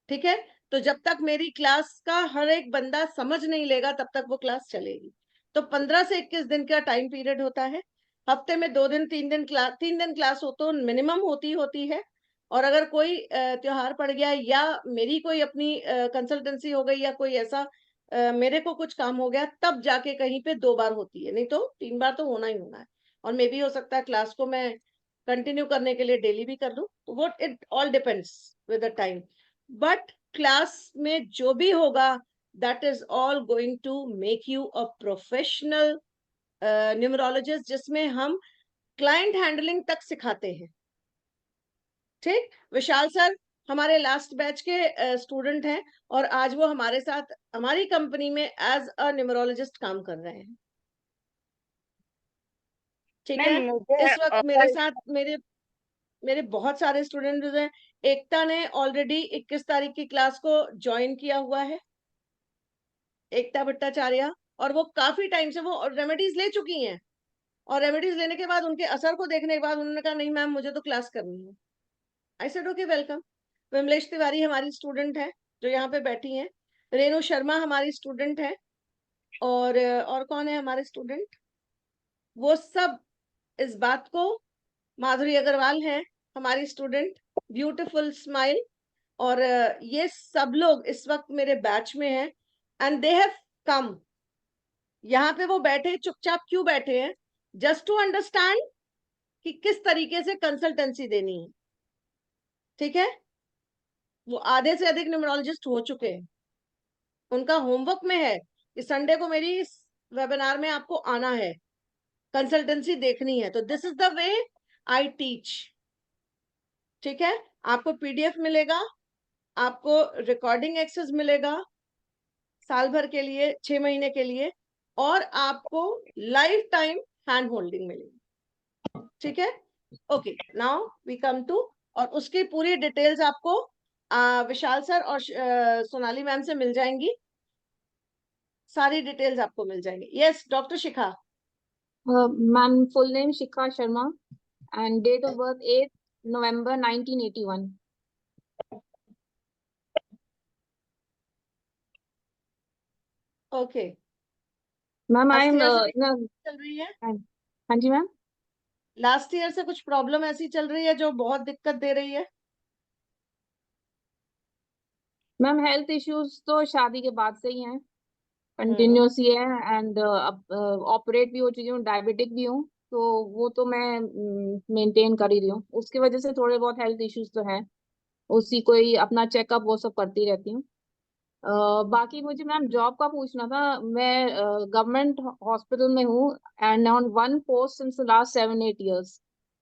ठीक है, तो जब तक मेरी क्लास का हर एक बंदा समझ नहीं लेगा तब तक वो क्लास चलेगी। तो 15 से 21 दिन का टाइम पीरियड होता है। हफ्ते में 2 दिन 3 दिन क्लास हो तो मिनिमम होती है। और अगर कोई त्योहार पड़ गया या मेरी कोई अपनी कंसल्टेंसी हो गई या कोई ऐसा मेरे को कुछ काम हो गया, तब जाके कहीं पे 2 बार होती है, नहीं तो 3 बार तो होना ही होना है। और मे भी हो सकता है क्लास को मैं कंटिन्यू करने के लिए डेली भी कर लूं, तो वो it all depends with the time. But class में जो भी होगा, that is all going to make you a professional numerologist, जिसमें हम क्लाइंट हैंडलिंग तक सिखाते हैं। ठीक, विशाल सर हमारे लास्ट बैच के स्टूडेंट हैं, और आज वो हमारे साथ हमारी कंपनी में एज अ न्यूमरोलॉजिस्ट काम कर रहे हैं। ठीक है, मैम मुझे इस वक्त मेरे साथ मेरे बहुत सारे स्टूडेंट हैं। एकता ने ऑलरेडी 21 तारीख की क्लास को ज्वाइन किया हुआ है, एकता भट्टाचार्य, और वो काफी टाइम से वो रेमेडीज ले चुकी हैं, और रेमेडीज लेने के बाद उनके असर को देखने के बाद उन्होंने कहा नहीं मैम मुझे तो क्लास करनी है। I said okay welcome. Vimlesh Tiwari हमारी स्टूडेंट है जो यहाँ पे बैठी हैं, रेणु शर्मा हमारी स्टूडेंट है, और कौन है हमारे स्टूडेंट, वो सब इस बात को, माधुरी अग्रवाल है हमारी स्टूडेंट, ब्यूटीफुल स्माइल, और ये सब लोग इस वक्त मेरे बैच में हैं, एंड दे हैव कम। यहाँ पे वो बैठे चुपचाप क्यों बैठे हैं? जस्ट टू अंडरस्टैंड कि किस तरीके से कंसल्टेंसी देनी है। ठीक है, वो आधे से अधिक न्यूमरोलॉजिस्ट हो चुके हैं, उनका होमवर्क में है कि संडे को मेरी इस वेबिनार में आपको आना है, कंसल्टेंसी देखनी है, तो this is the way I teach. ठीक है, आपको पीडीएफ मिलेगा, आपको रिकॉर्डिंग एक्सेस मिलेगा साल भर के लिए, 6 महीने के लिए, और आपको लाइफ टाइम हैंड होल्डिंग मिलेगी। ठीक है, okay, now we come to, और उसकी पूरी डिटेल्स आपको विशाल सर और सोनाली मैम से मिल जाएंगी, सारी डिटेल्स आपको मिल जाएंगी। Yes, doctor Shikha. Ma'am, full name Shikha Sharma and date of birth 8 November 1981. Okay ma'am, I am चल रही है? हाँ जी मैम। लास्ट ईयर से कुछ प्रॉब्लम ऐसी चल रही है जो बहुत दिक्कत दे रही है? मैम, हेल्थ इश्यूज तो शादी के बाद से ही हैं, कंटिन्यूस ही है, एंड अब ऑपरेट भी हो चुकी हूँ, डायबिटिक भी हूँ, तो वो तो मैं मेंटेन कर ही रही हूँ। उसकी वजह से थोड़े बहुत हेल्थ इश्यूज तो हैं, उसी को ही अपना चेकअप वो सब करती रहती हूँ। बाकी मुझे मैम जॉब का पूछना था। मैं गवर्नमेंट हॉस्पिटल में हूँ and on one post since last 7-8 years,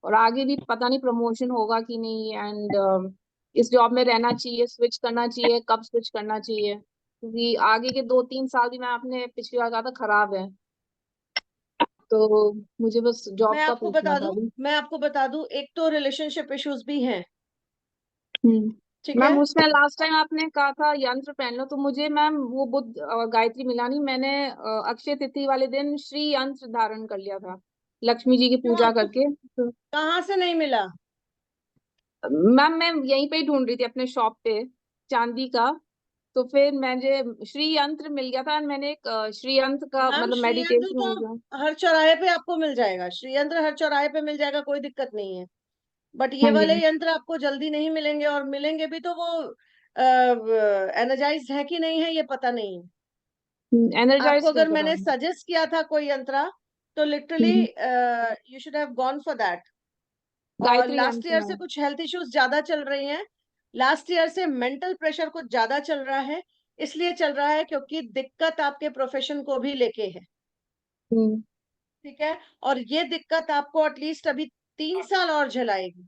और आगे भी पता नहीं प्रमोशन होगा कि नहीं, एंड इस जॉब में रहना चाहिए, स्विच करना चाहिए, कब स्विच करना चाहिए, क्योंकि आगे के 2-3 साल भी मैं आपने पिछली बार कहा था खराब है, तो मुझे बस जॉब का पूछना था अभी। मैं आपको बता दूं, एक तो रिलेशनशिप इश्यूज भी हैं। ठीक मैम, है, उसमें लास्ट टाइम आपने कहा था यंत्र पहन लो, तो मुझे मैम वो बुद्ध गायत्री मिला नहीं। मैंने अक्षय तिथि वाले दिन श्री यंत्र धारण कर लिया था, लक्ष्मी जी की पूजा करके। तो कहाँ से नहीं मिला? मैम, मैं यहीं पे ही ढूंढ रही थी अपने शॉप पे, चांदी का, तो फिर मुझे श्री यंत्र मिल गया था, मैंने एक श्री यंत्र का मैम, मतलब श्रीयंत्र मेडिटेशन हो गया। तो हर चौराहे पे आपको मिल जाएगा, श्रीयंत्र हर चौराहे पे मिल जाएगा, कोई दिक्कत नहीं है। बट ये हाँ जी। वाले यंत्र आपको जल्दी नहीं मिलेंगे, और मिलेंगे भी तो वो एनर्जाइज है कि नहीं है ये पता नहीं है। एनर्जाइज आपको नहीं अगर पता मैंने मुझे। सजेस्ट किया था कोई यंत्र, तो literally you should have gone for that. और गायत्री लास्ट यंत्र ईयर से मैम। कुछ हेल्थ इश्यूज ज्यादा चल रही हैं, लास्ट ईयर से मेंटल प्रेशर कुछ ज्यादा चल रहा है। इसलिए चल रहा है क्योंकि दिक्कत आपके प्रोफेशन को भी लेके है। ठीक है, और ये दिक्कत आपको एटलीस्ट अभी 3 साल और झेलाएगी,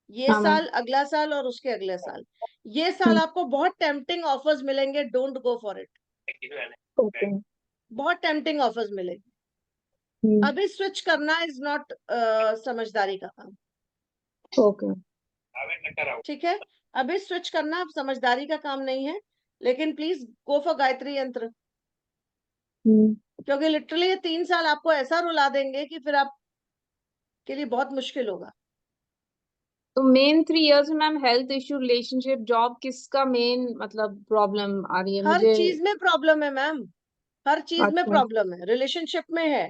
ये हाँ मैम। साल, अगला साल और उसके अगले साल। ये साल आपको बहुत टेम्पटिंग ऑफर्स मिलेंगे, don't go for it. Okay. बहुत टेम्पटिंग ऑफर्स मिलेंगे। अभी स्विच करना इज नॉट समझदारी का काम। ओके। ठीक है, अभी स्विच करना अब समझदारी का काम नहीं है, लेकिन प्लीज गो फॉर गायत्री यंत्र, क्योंकि लिटरली ये 3 साल आपको ऐसा रुला देंगे कि फिर आप के लिए बहुत मुश्किल होगा। तो मेन 3 years में ma'am health issue, relationship, job, किसका मेन मतलब प्रॉब्लम आ रही है हर मुझे? चीज में प्रॉब्लम है मैम, हर चीज में अच्छा। प्रॉब्लम है, रिलेशनशिप में है।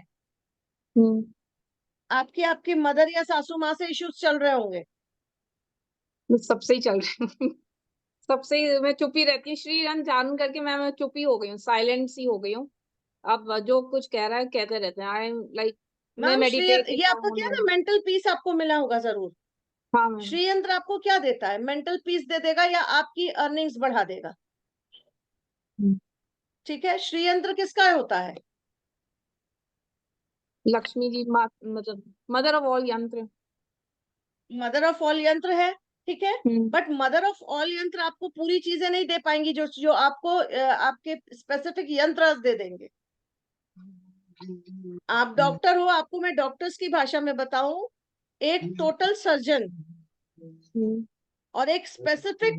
आपकी मदर या सासू माँ से इश्यूज चल रहे होंगे। सबसे ही चल रही हूँ। सबसे ही मैं चुप ही रहती हूँ, श्री रन जान करके मैं चुप ही हो गई हूँ, साइलेंट सी हो गई हूँ। अब जो कुछ कह रहा है कहते रहते हैं, आई एम लाइक, मैं मैम, मेडिटेटिव ये आपका क्या ना, मेंटल पीस आपको मिला होगा जरूर। हाँ मैम। श्रीयंत्र आपको क्या देता है? मेंटल पीस दे देगा या आपकी अर्निंग्स बढ़ा देगा। ठीक है, श्रीयंत्र किसका होता है? लक्ष्मी जी मतलब मदर ऑफ ऑल यंत्र। मदर ऑफ ऑल यंत्र है, ठीक है, बट मदर ऑफ ऑल यंत्र आपको पूरी चीजें नहीं दे पाएंगी जो जो आपको आपके स्पेसिफिक यंत्र दे देंगे। आप डॉक्टर हो, आपको मैं डॉक्टर्स की भाषा में बताऊं, एक टोटल सर्जन और एक स्पेसिफिक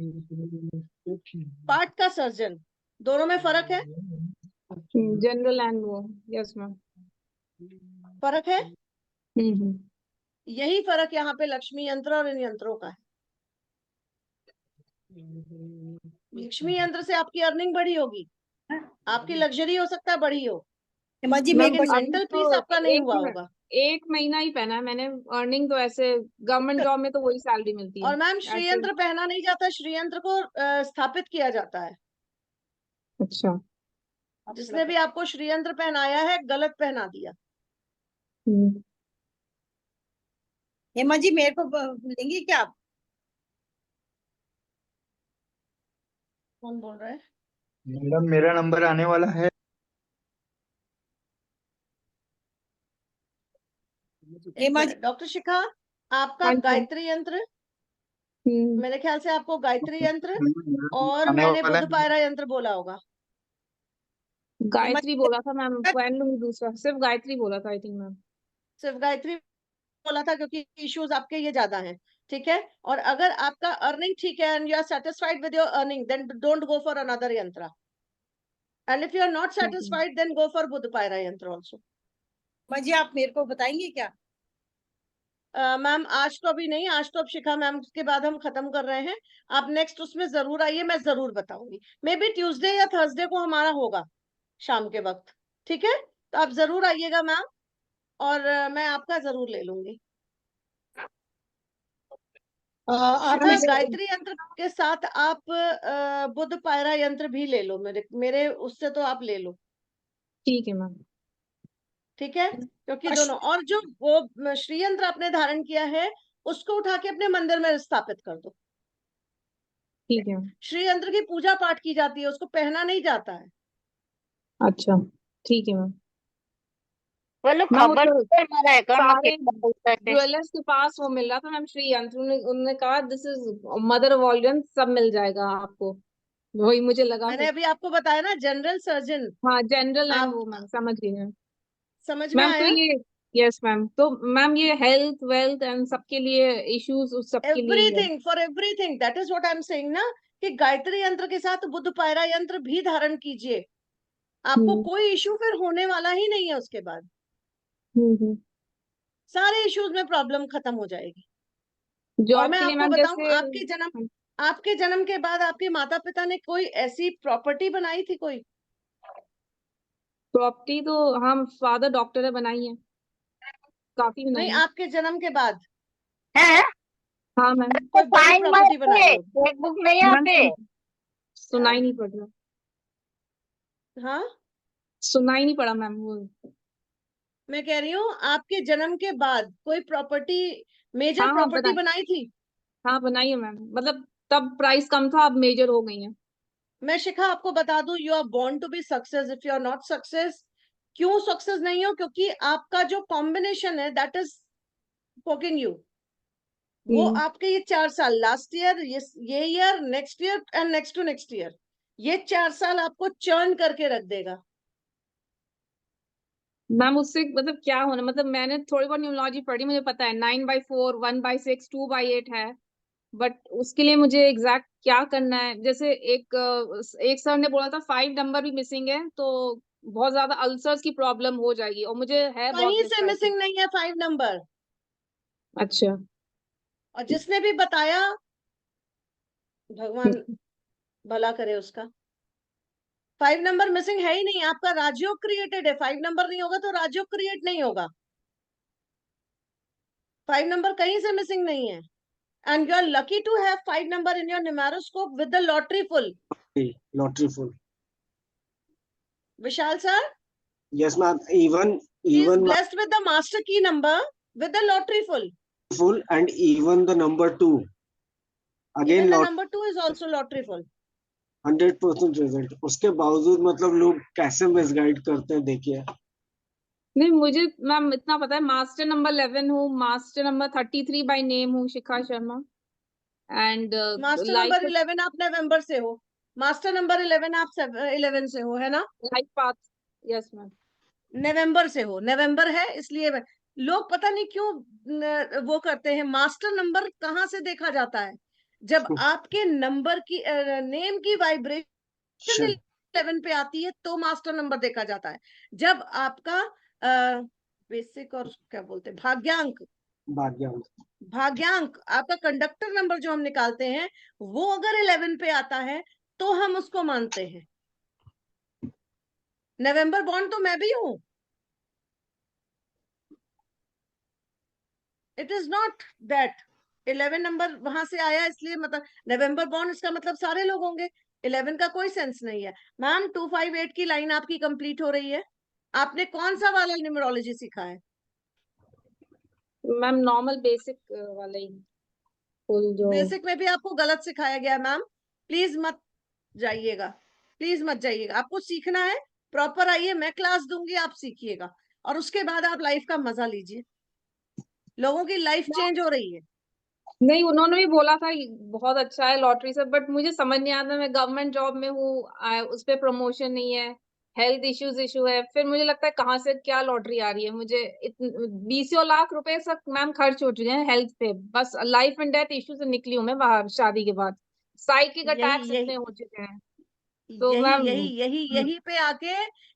पार्ट का सर्जन, दोनों में फर्क है। जनरल एंड वो, यस मैम, फर्क है। यही फर्क यहाँ पे लक्ष्मी यंत्र और इन यंत्रों का है। लक्ष्मी यंत्र से आपकी अर्निंग बढ़ी होगी, आपकी लग्जरी हो सकता है बढ़ी हो, लेकिन मेंटल पीस आपका नहीं हुआ होगा। 1 महीना ही पहना है मैंने, अर्निंग तो ऐसे गवर्नमेंट जॉब में तो वही सैलरी मिलती है। और मैम, श्रीयंत्र पहना नहीं जाता, श्रीयंत्र को स्थापित किया जाता है। अच्छा। जिसने भी आपको श्रीयंत्र पहनाया है गलत पहना दिया। हेमा जी, मेरे को लेंगी क्या आप? कौन बोल रहा है? मैडम, मेरा नंबर आने वाला है। हेमा जी डॉक्टर शिखा, आपका हाँ जी गायत्री यंत्र, मेरे ख्याल से आपको गायत्री यंत्र और आने मैंने वाला बुध पायरा यंत्र बोला होगा। गायत्री बोला था मैम, रैंडम दूसरा सिर्फ गायत्री बोला था आई थिंक मैम। सिर्फ गायत्री बोला था क्योंकि इश्यूज आपके ये ज्यादा हैं, ठीक है। और अगर आपका अर्निंग ठीक है and you are satisfied with your earning, then don't go for another yantra, and if you are not satisfied then go for Budh pyra yantra also. जी आप मेरे को बताएंगे क्या? मैम आज तो अभी नहीं, आज तो अब शिखा मैम के बाद हम खत्म कर रहे हैं। आप नेक्स्ट उसमें जरूर आइए, मैं जरूर बताऊंगी। मे बी ट्यूसडे या थर्सडे को हमारा होगा शाम के वक्त, ठीक है। तो आप जरूर आइएगा मैम, और मैं आपका जरूर ले लूंगी। आप शिखा, गायत्री यंत्र के साथ आप बुध पायरा यंत्र भी ले लो, मेरे उससे तो आप ले लो, ठीक है मैम। ठीक है। क्योंकि दोनों, और जो वो श्री यंत्र आपने धारण किया है उसको उठा के अपने मंदिर में स्थापित कर दो। ठीक है। श्री यंत्र की पूजा पाठ की जाती है, उसको पहना नहीं जाता है। अच्छा ठीक है मैम। वो लोग मैम खबर मारा है कौन सारे लोग ज्वेलर्स के पास वो मिल रहा था मैम श्री यंत्र, उन्होंने कहा this is mother of all यंत्र, सब मिल जाएगा आपको, वही मुझे लगा। मैंने अभी आपको बताया ना, जनरल सर्जन। हाँ जनरल एंड आप वो मैम समझ गई मैम। समझ में मैम तो आया? ये यस मैम, तो मैम ये हेल्थ वेल्थ एंड सबके लिए इश्यूज उस सबके लिए ही है। Everything for everything, that is what I am saying ना, कि गायत्री यंत्र के साथ बुध पायरा यंत्र भी धारण कीजिए, आपको कोई इश्यू फिर होने वाला ही नहीं है उसके बाद। सारे इश्यूज में प्रॉब्लम खत्म हो जाएगी। और जॉब मैं के लिए आपको मैम बताऊं, जैसे आपके जन्म के बाद आपके माता पिता ने कोई ऐसी प्रॉपर्टी बनाई थी कोई? प्रॉपर्टी तो हम फादर डॉक्टर है, बनाई है, काफी बनाई नहीं, है। आपके जन्म के बाद है? हाँ मैम। कोई बड़ी साइन प्रॉपर्टी मार बनाई के हो? चेकबुक नहीं यहाँ मैम पे? सुनाई नहीं पड़ रहा, हाँ, सुनाई नहीं पड़ा मैम वो। मैं कह रही हूँ आपके जन्म के बाद कोई प्रॉपर्टी, मेजर हाँ प्रॉपर्टी बनाई थी? हाँ बनाई है मैम, मतलब तब प्राइस कम था, अब मेजर हो गई है। मैं शिखा आपको बता दूं, you are born to be success, if you are not success, क्यों सक्सेस नहीं हो? क्योंकि आपका जो कॉम्बिनेशन है दैट इज फॉकिंग यू। वो आपके ये 4 साल, लास्ट ईयर, ये year, next year and next to next year, ये 4 साल आपको चर्न करके रख देगा। मैम उससे मतलब क्या होना, मतलब मैंने थोड़ी बहुत न्यूमरोलॉजी पढ़ी, मुझे पता है 9/4 1/6 2/8 है, बट उसके लिए मुझे एग्जैक्ट क्या करना है, जैसे एक सर ने बोला था 5 नंबर भी मिसिंग है तो बहुत ज्यादा अल्सर्स की प्रॉब्लम हो जाएगी, और मुझे है बहुत कहीं से गैस्ट्राइटिस। मिसिंग नहीं है 5 नंबर। अच्छा। और जिसने भी बताया, भगवान भला करे उसका। 5 नंबर मिसिंग है ही नहीं, आपका राजयोग क्रिएटेड है। 5 नंबर नहीं होगा तो राजयोग क्रिएट नहीं होगा। 5 नंबर कहीं से मिसिंग नहीं है, and you are lucky to have 5 number in your numeroscope with the lottery full. Lottery full. Vishal sir, yes ma'am, even he is blessed with the master key number with the lottery full and even the number 2 again even the number 2 is also lottery full। 100% result. उसके बावजूद मतलब लोग कैसे मिसगाइड करते हैं, देखिए। नहीं मुझे मैम इतना पता है, मास्टर नंबर 11 हूँ, मास्टर नंबर 33 बाय नेम हूँ Shikha Sharma, and master number 11 आप नवंबर से हो, मास्टर नंबर 11 आप 11 से हो, है ना? Life path, yes ma'am. नवंबर से हो, नवंबर है इसलिए लोग पता नहीं क्यों वो करते हैं। मास्टर नंबर कहाँ से देखा जाता है? जब आपके नंबर की नेम की वाइब्रेशन 11 पे आती है तो मास्टर नंबर देखा जाता है। जब आपका बेसिक और क्या बोलते हैं, भाग्यांक आपका कंडक्टर नंबर जो हम निकालते हैं, वो अगर 11 पे आता है तो हम उसको मानते हैं। नवंबर बॉन्ड तो मैं भी हूं। It is not that 11 number वहां से आया इसलिए मतलब नवंबर बॉन्ड, इसका मतलब सारे लोग होंगे। 11 का कोई सेंस नहीं है। मैम 258 की लाइन आपकी कंप्लीट हो रही है। आपने कौन सा वाला न्यूमरोलॉजी सीखा है? मैम नॉर्मल बेसिक वाला ही, फुल जो बेसिक में भी आपको गलत सिखाया गया है मैम। प्लीज मत जाइएगा, प्लीज मत जाइएगा। आपको सीखना है, प्रॉपर आइए, मैं क्लास दूंगी, आप सीखिएगा और उसके बाद आप लाइफ का मजा लीजिए। लोगों की लाइफ चेंज हो रही है। नहीं, उन्होंने भी बोला था ये बहुत अच्छा है लॉटरी से, बट मुझे समझ नहीं आता, मैं गवर्नमेंट जॉब में हूँ, उस पे प्रमोशन नहीं है, हेल्थ इश्यू है, फिर मुझे लगता है कहाँ से क्या लॉटरी आ रही है मुझे। 20 लाख रुपए तक मैम खर्च हो चुके हैं हेल्थ पे, बस लाइफ एंड डेथ इश्यू से निकली हूँ मैं बाहर शादी के बाद। साइकिक यही अटैक्स यही इतने हो चुके हैं तो यही मैम। यही यही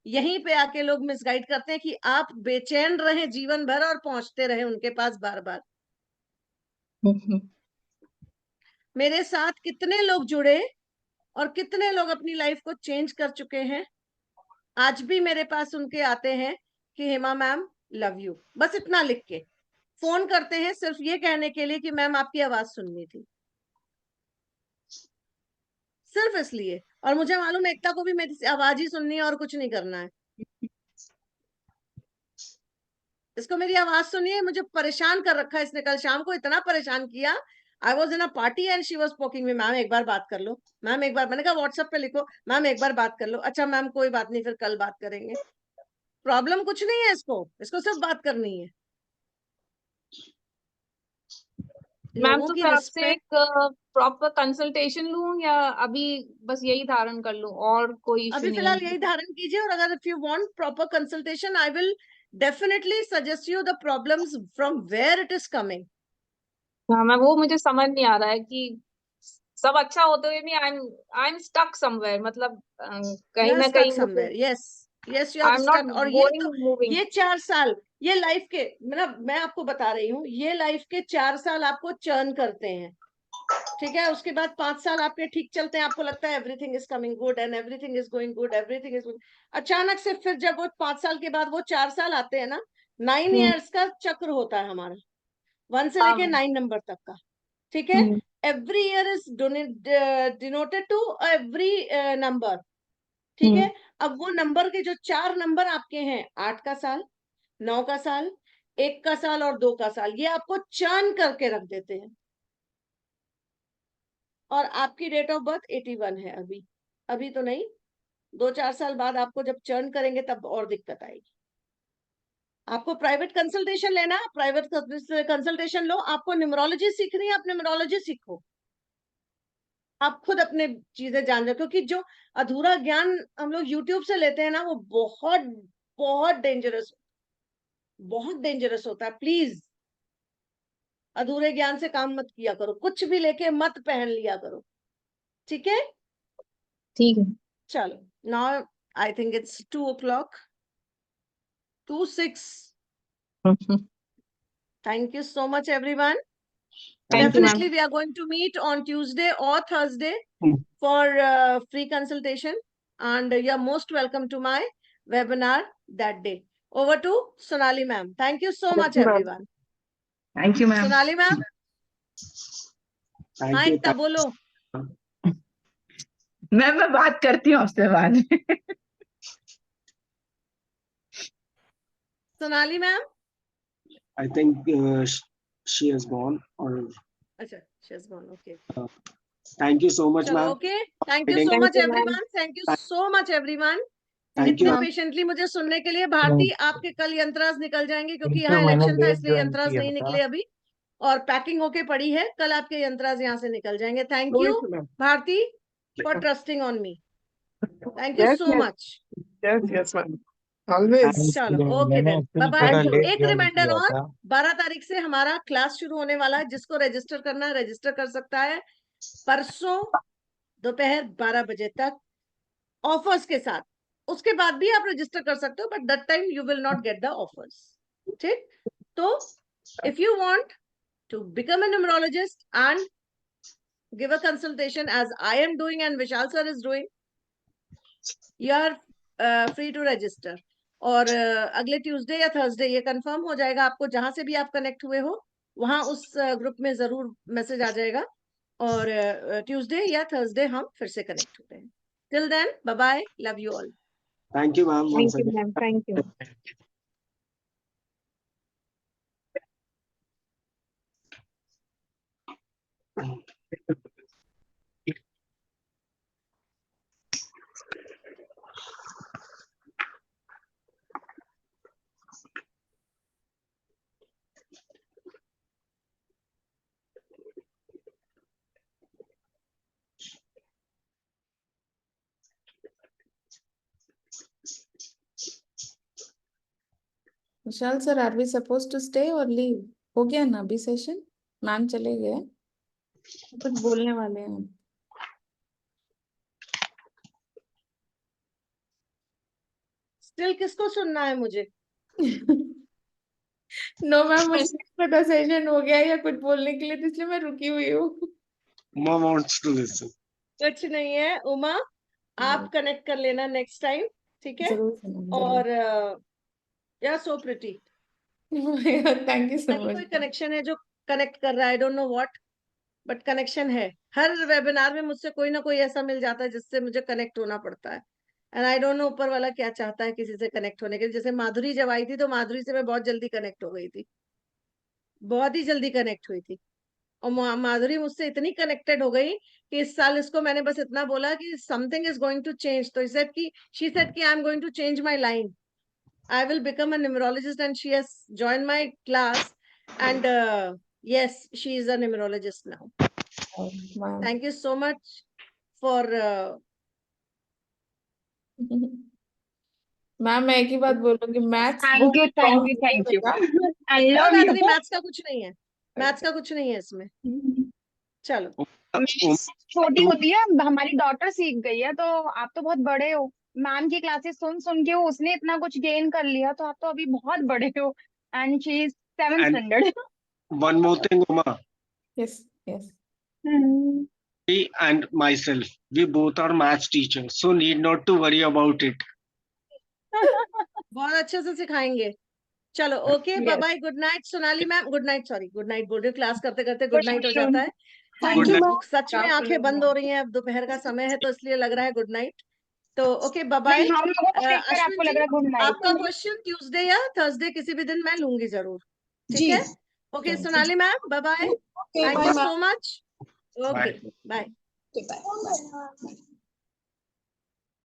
यहीं पे आके लोग मिसगाइड करते हैं कि आप बेचैन रहे जीवन भर और पहुंचते रहे उनके पास बार बार। मेरे साथ कितने लोग जुड़े और कितने लोग अपनी लाइफ को चेंज कर चुके हैं। आज भी मेरे पास उनके आते हैं कि हेमा मैम लव यू, बस इतना लिख के फोन करते हैं, सिर्फ ये कहने के लिए कि मैम आपकी आवाज सुननी थी, सिर्फ इसलिए। और मुझे मालूम है एकता को भी मेरी आवाज ही सुननी है और कुछ नहीं करना है। इसको मेरी आवाज सुनिए, मुझे परेशान कर रखा है इसने, कल शाम को इतना परेशान किया। I was in a party and she was स्पोकिंग में, मैम एक बार बात कर लो, मैम एक बार, मैंने कहा व्हाट्सएप पे लिखो, मैम एक बार बात कर लो, अच्छा मैम कोई बात नहीं फिर कल बात करेंगे। प्रॉब्लम कुछ नहीं है, इसको सिर्फ बात करनी है। मैम लोगों तो की फिर आपसे एक रिस्पेक्ट। प्रॉपर कंसल्टेशन लूं या अभी बस यही धारण कर लूं और कोई इशू अभी नहीं फिलहाल है? यही धारण कीजिए, और अगर if you want proper consultation I will definitely suggest you the problems from where it is coming. हाँ मैम, वो मुझे समझ नहीं आ रहा है कि सब अच्छा होते हुए भी आई एम स्टक समवेयर, मतलब यू कहीं आर ना स्टक कहीं मुझे somewhere, yes yes you I are am not stuck. और गोइंग मूविंग। ये 4 साल, ये लाइफ के, मतलब मैं आपको बता रही हूँ, ये लाइफ के 4 साल आपको चर्न करते हैं, ठीक है। उसके बाद 5 साल आपके ठीक चलते हैं, आपको लगता है everything is coming good and everything is going good, everything is good. अचानक से फिर जब वो 5 साल के बाद वो 4 साल आते हैं ना, 9 ईयर्स का चक्र होता है हमारा, 1 से लेके 9 नंबर तक का, ठीक है। Every year is denoted to every number, ठीक है। अब वो नंबर के जो 4 नंबर आपके हैं, 8 का साल, 9 का साल, 1 का साल और 2 का साल, ये आपको चर्न करके रख देते हैं। और आपकी डेट ऑफ बर्थ 81 है अभी, अभी तो नहीं, 2-4 साल बाद आपको जब चर्न करेंगे तब और दिक्कत आएगी। आपको प्राइवेट कंसल्टेशन लेना, प्राइवेट कंसल्टेशन लो। आपको न्यूमरोलॉजी सीखनी है, आप न्यूमरोलॉजी सीखो, आप खुद अपने चीजें जान जाओ, क्योंकि जो अधूरा ज्ञान हम लोग यूट्यूब से लेते हैं ना, वो बहुत बहुत डेंजरस, बहुत डेंजरस होता है। प्लीज अधूरे ज्ञान से काम मत किया करो, कुछ भी लेके मत पहन लिया करो, ठीक है। ठीक है, चलो, now I think it's 2 o'clock, 2:06। Thank you so much everyone. Thank you ma'am. Definitely we are going to meet on Tuesday or Thursday for free consultation, and you're most welcome to my webinar that day. Over to Sonali ma'am. Thank you so much everyone. Thank you ma'am. Sonali ma'am, thank हाँ यू। एकता बोलो। मैम मैं बात करती हूँ आपसे बाद में। Sonali ma'am, I think she has gone. Or अच्छा she has gone, okay. Thank you so much, चलो ma'am. okay, thank you so much everyone, thank you so much everyone. Thank इतने you. पेशेंटली मुझे सुनने के लिए। भारती, आपके कल यंत्रास निकल जाएंगे क्योंकि यहाँ इलेक्शन था, इसलिए यंत्रास नहीं निकले अभी, और पैकिंग होके पड़ी है, कल आपके यंत्रास यहाँ से निकल जाएंगे। Thank you Bharati for trusting on me, thank you so much. Yes, ma'am. Always. चलो ओके देन, बाय बाय। एक रिमाइंडर और, 12 तारीख से हमारा क्लास शुरू होने वाला है, जिसको रजिस्टर करना है रजिस्टर कर सकता है, परसों दोपहर 12 बजे तक ऑफर्स के साथ। उसके बाद भी आप रजिस्टर कर सकते हो, but that time you will not get the offers, ठीक। तो if you want to become a numerologist and give a consultation as I am doing and Vishal sir is doing, you are free to register. और अगले ट्यूसडे या थर्सडे ये कंफर्म हो जाएगा आपको, जहां से भी आप कनेक्ट हुए हो वहां उस ग्रुप में जरूर मैसेज आ जाएगा, और ट्यूसडे या थर्सडे हम फिर से कनेक्ट होते हैं। Till then bye bye, love you all. Thank you, ma'am. Thank Once you again. Ma'am, thank you. Vishal sir, are we suppose to stay और लीव? हो गया ना अभी सेशन? मैम चले गए, कुछ बोलने वाले हैं। स्टिल किसको सुनना है मुझे? नो मैम, मुझे नहीं पता सेशन हो गया या कुछ बोलने के लिए, तो इसलिए मैं रुकी हुई हूँ। Uma wants to listen. कुछ नहीं है उमा, आप कनेक्ट कर लेना नेक्स्ट टाइम, ठीक है? जरूर सुनूंगी, और या सो प्रिटी, थैंक यू सो कोई मच। कनेक्शन है जो कनेक्ट कर रहा है, I don't know what, but connection है। हर वेबिनार में मुझसे कोई ना कोई ऐसा मिल जाता है जिससे मुझे कनेक्ट होना पड़ता है, एंड आई डोंट नो ऊपर वाला क्या चाहता है किसी से कनेक्ट होने के लिए। जैसे माधुरी जब आई थी तो माधुरी से मैं बहुत जल्दी कनेक्ट हो गई थी, बहुत ही जल्दी कनेक्ट हुई थी। और माधुरी मुझसे इतनी कनेक्टेड हो गई कि इस साल इसको मैंने बस इतना बोला कि something is going to change, तो शी सेड कि I am going to change my line, I will become a numerologist, and she has joined my class, and yes, she is a numerologist now. Thank you so much for ma'am मैं एक ही बात बोलूंगी, maths thank you thank you thank you I love you. Maths का कुछ नहीं है, मैथ्स का कुछ नहीं है इसमें। चलो छोटी होती है, हमारी डॉटर सीख गई है, तो आप तो बहुत बड़े हो। मैम की क्लासेस सुन सुन के उसने इतना कुछ गेन कर लिया, तो आप तो अभी बहुत बड़े हो। And she is 7th standard. One more thing, Uma. Yes, yes. Me and myself, we both are maths teachers, so need not to worry about it. बहुत अच्छे से सिखाएंगे। चलो okay, bye bye, good night Sonali ma'am, good night, sorry good night बोल रही हूँ, क्लास करते करते गुड नाइट हो जाता है। Good night. सच में आंखें बंद हो रही हैं, अब दोपहर का समय है तो इसलिए लग रहा है गुड नाइट। तो ओके बाय बाय। हम लोगों को देखकर आपको लग रहा है गुड नाइट। आपका क्वेश्चन ट्यूसडे या थर्सडे किसी भी दिन मैं लूंगी जरूर, ठीक है? Okay Sonali ma'am, bye bye, thank you so much, okay bye.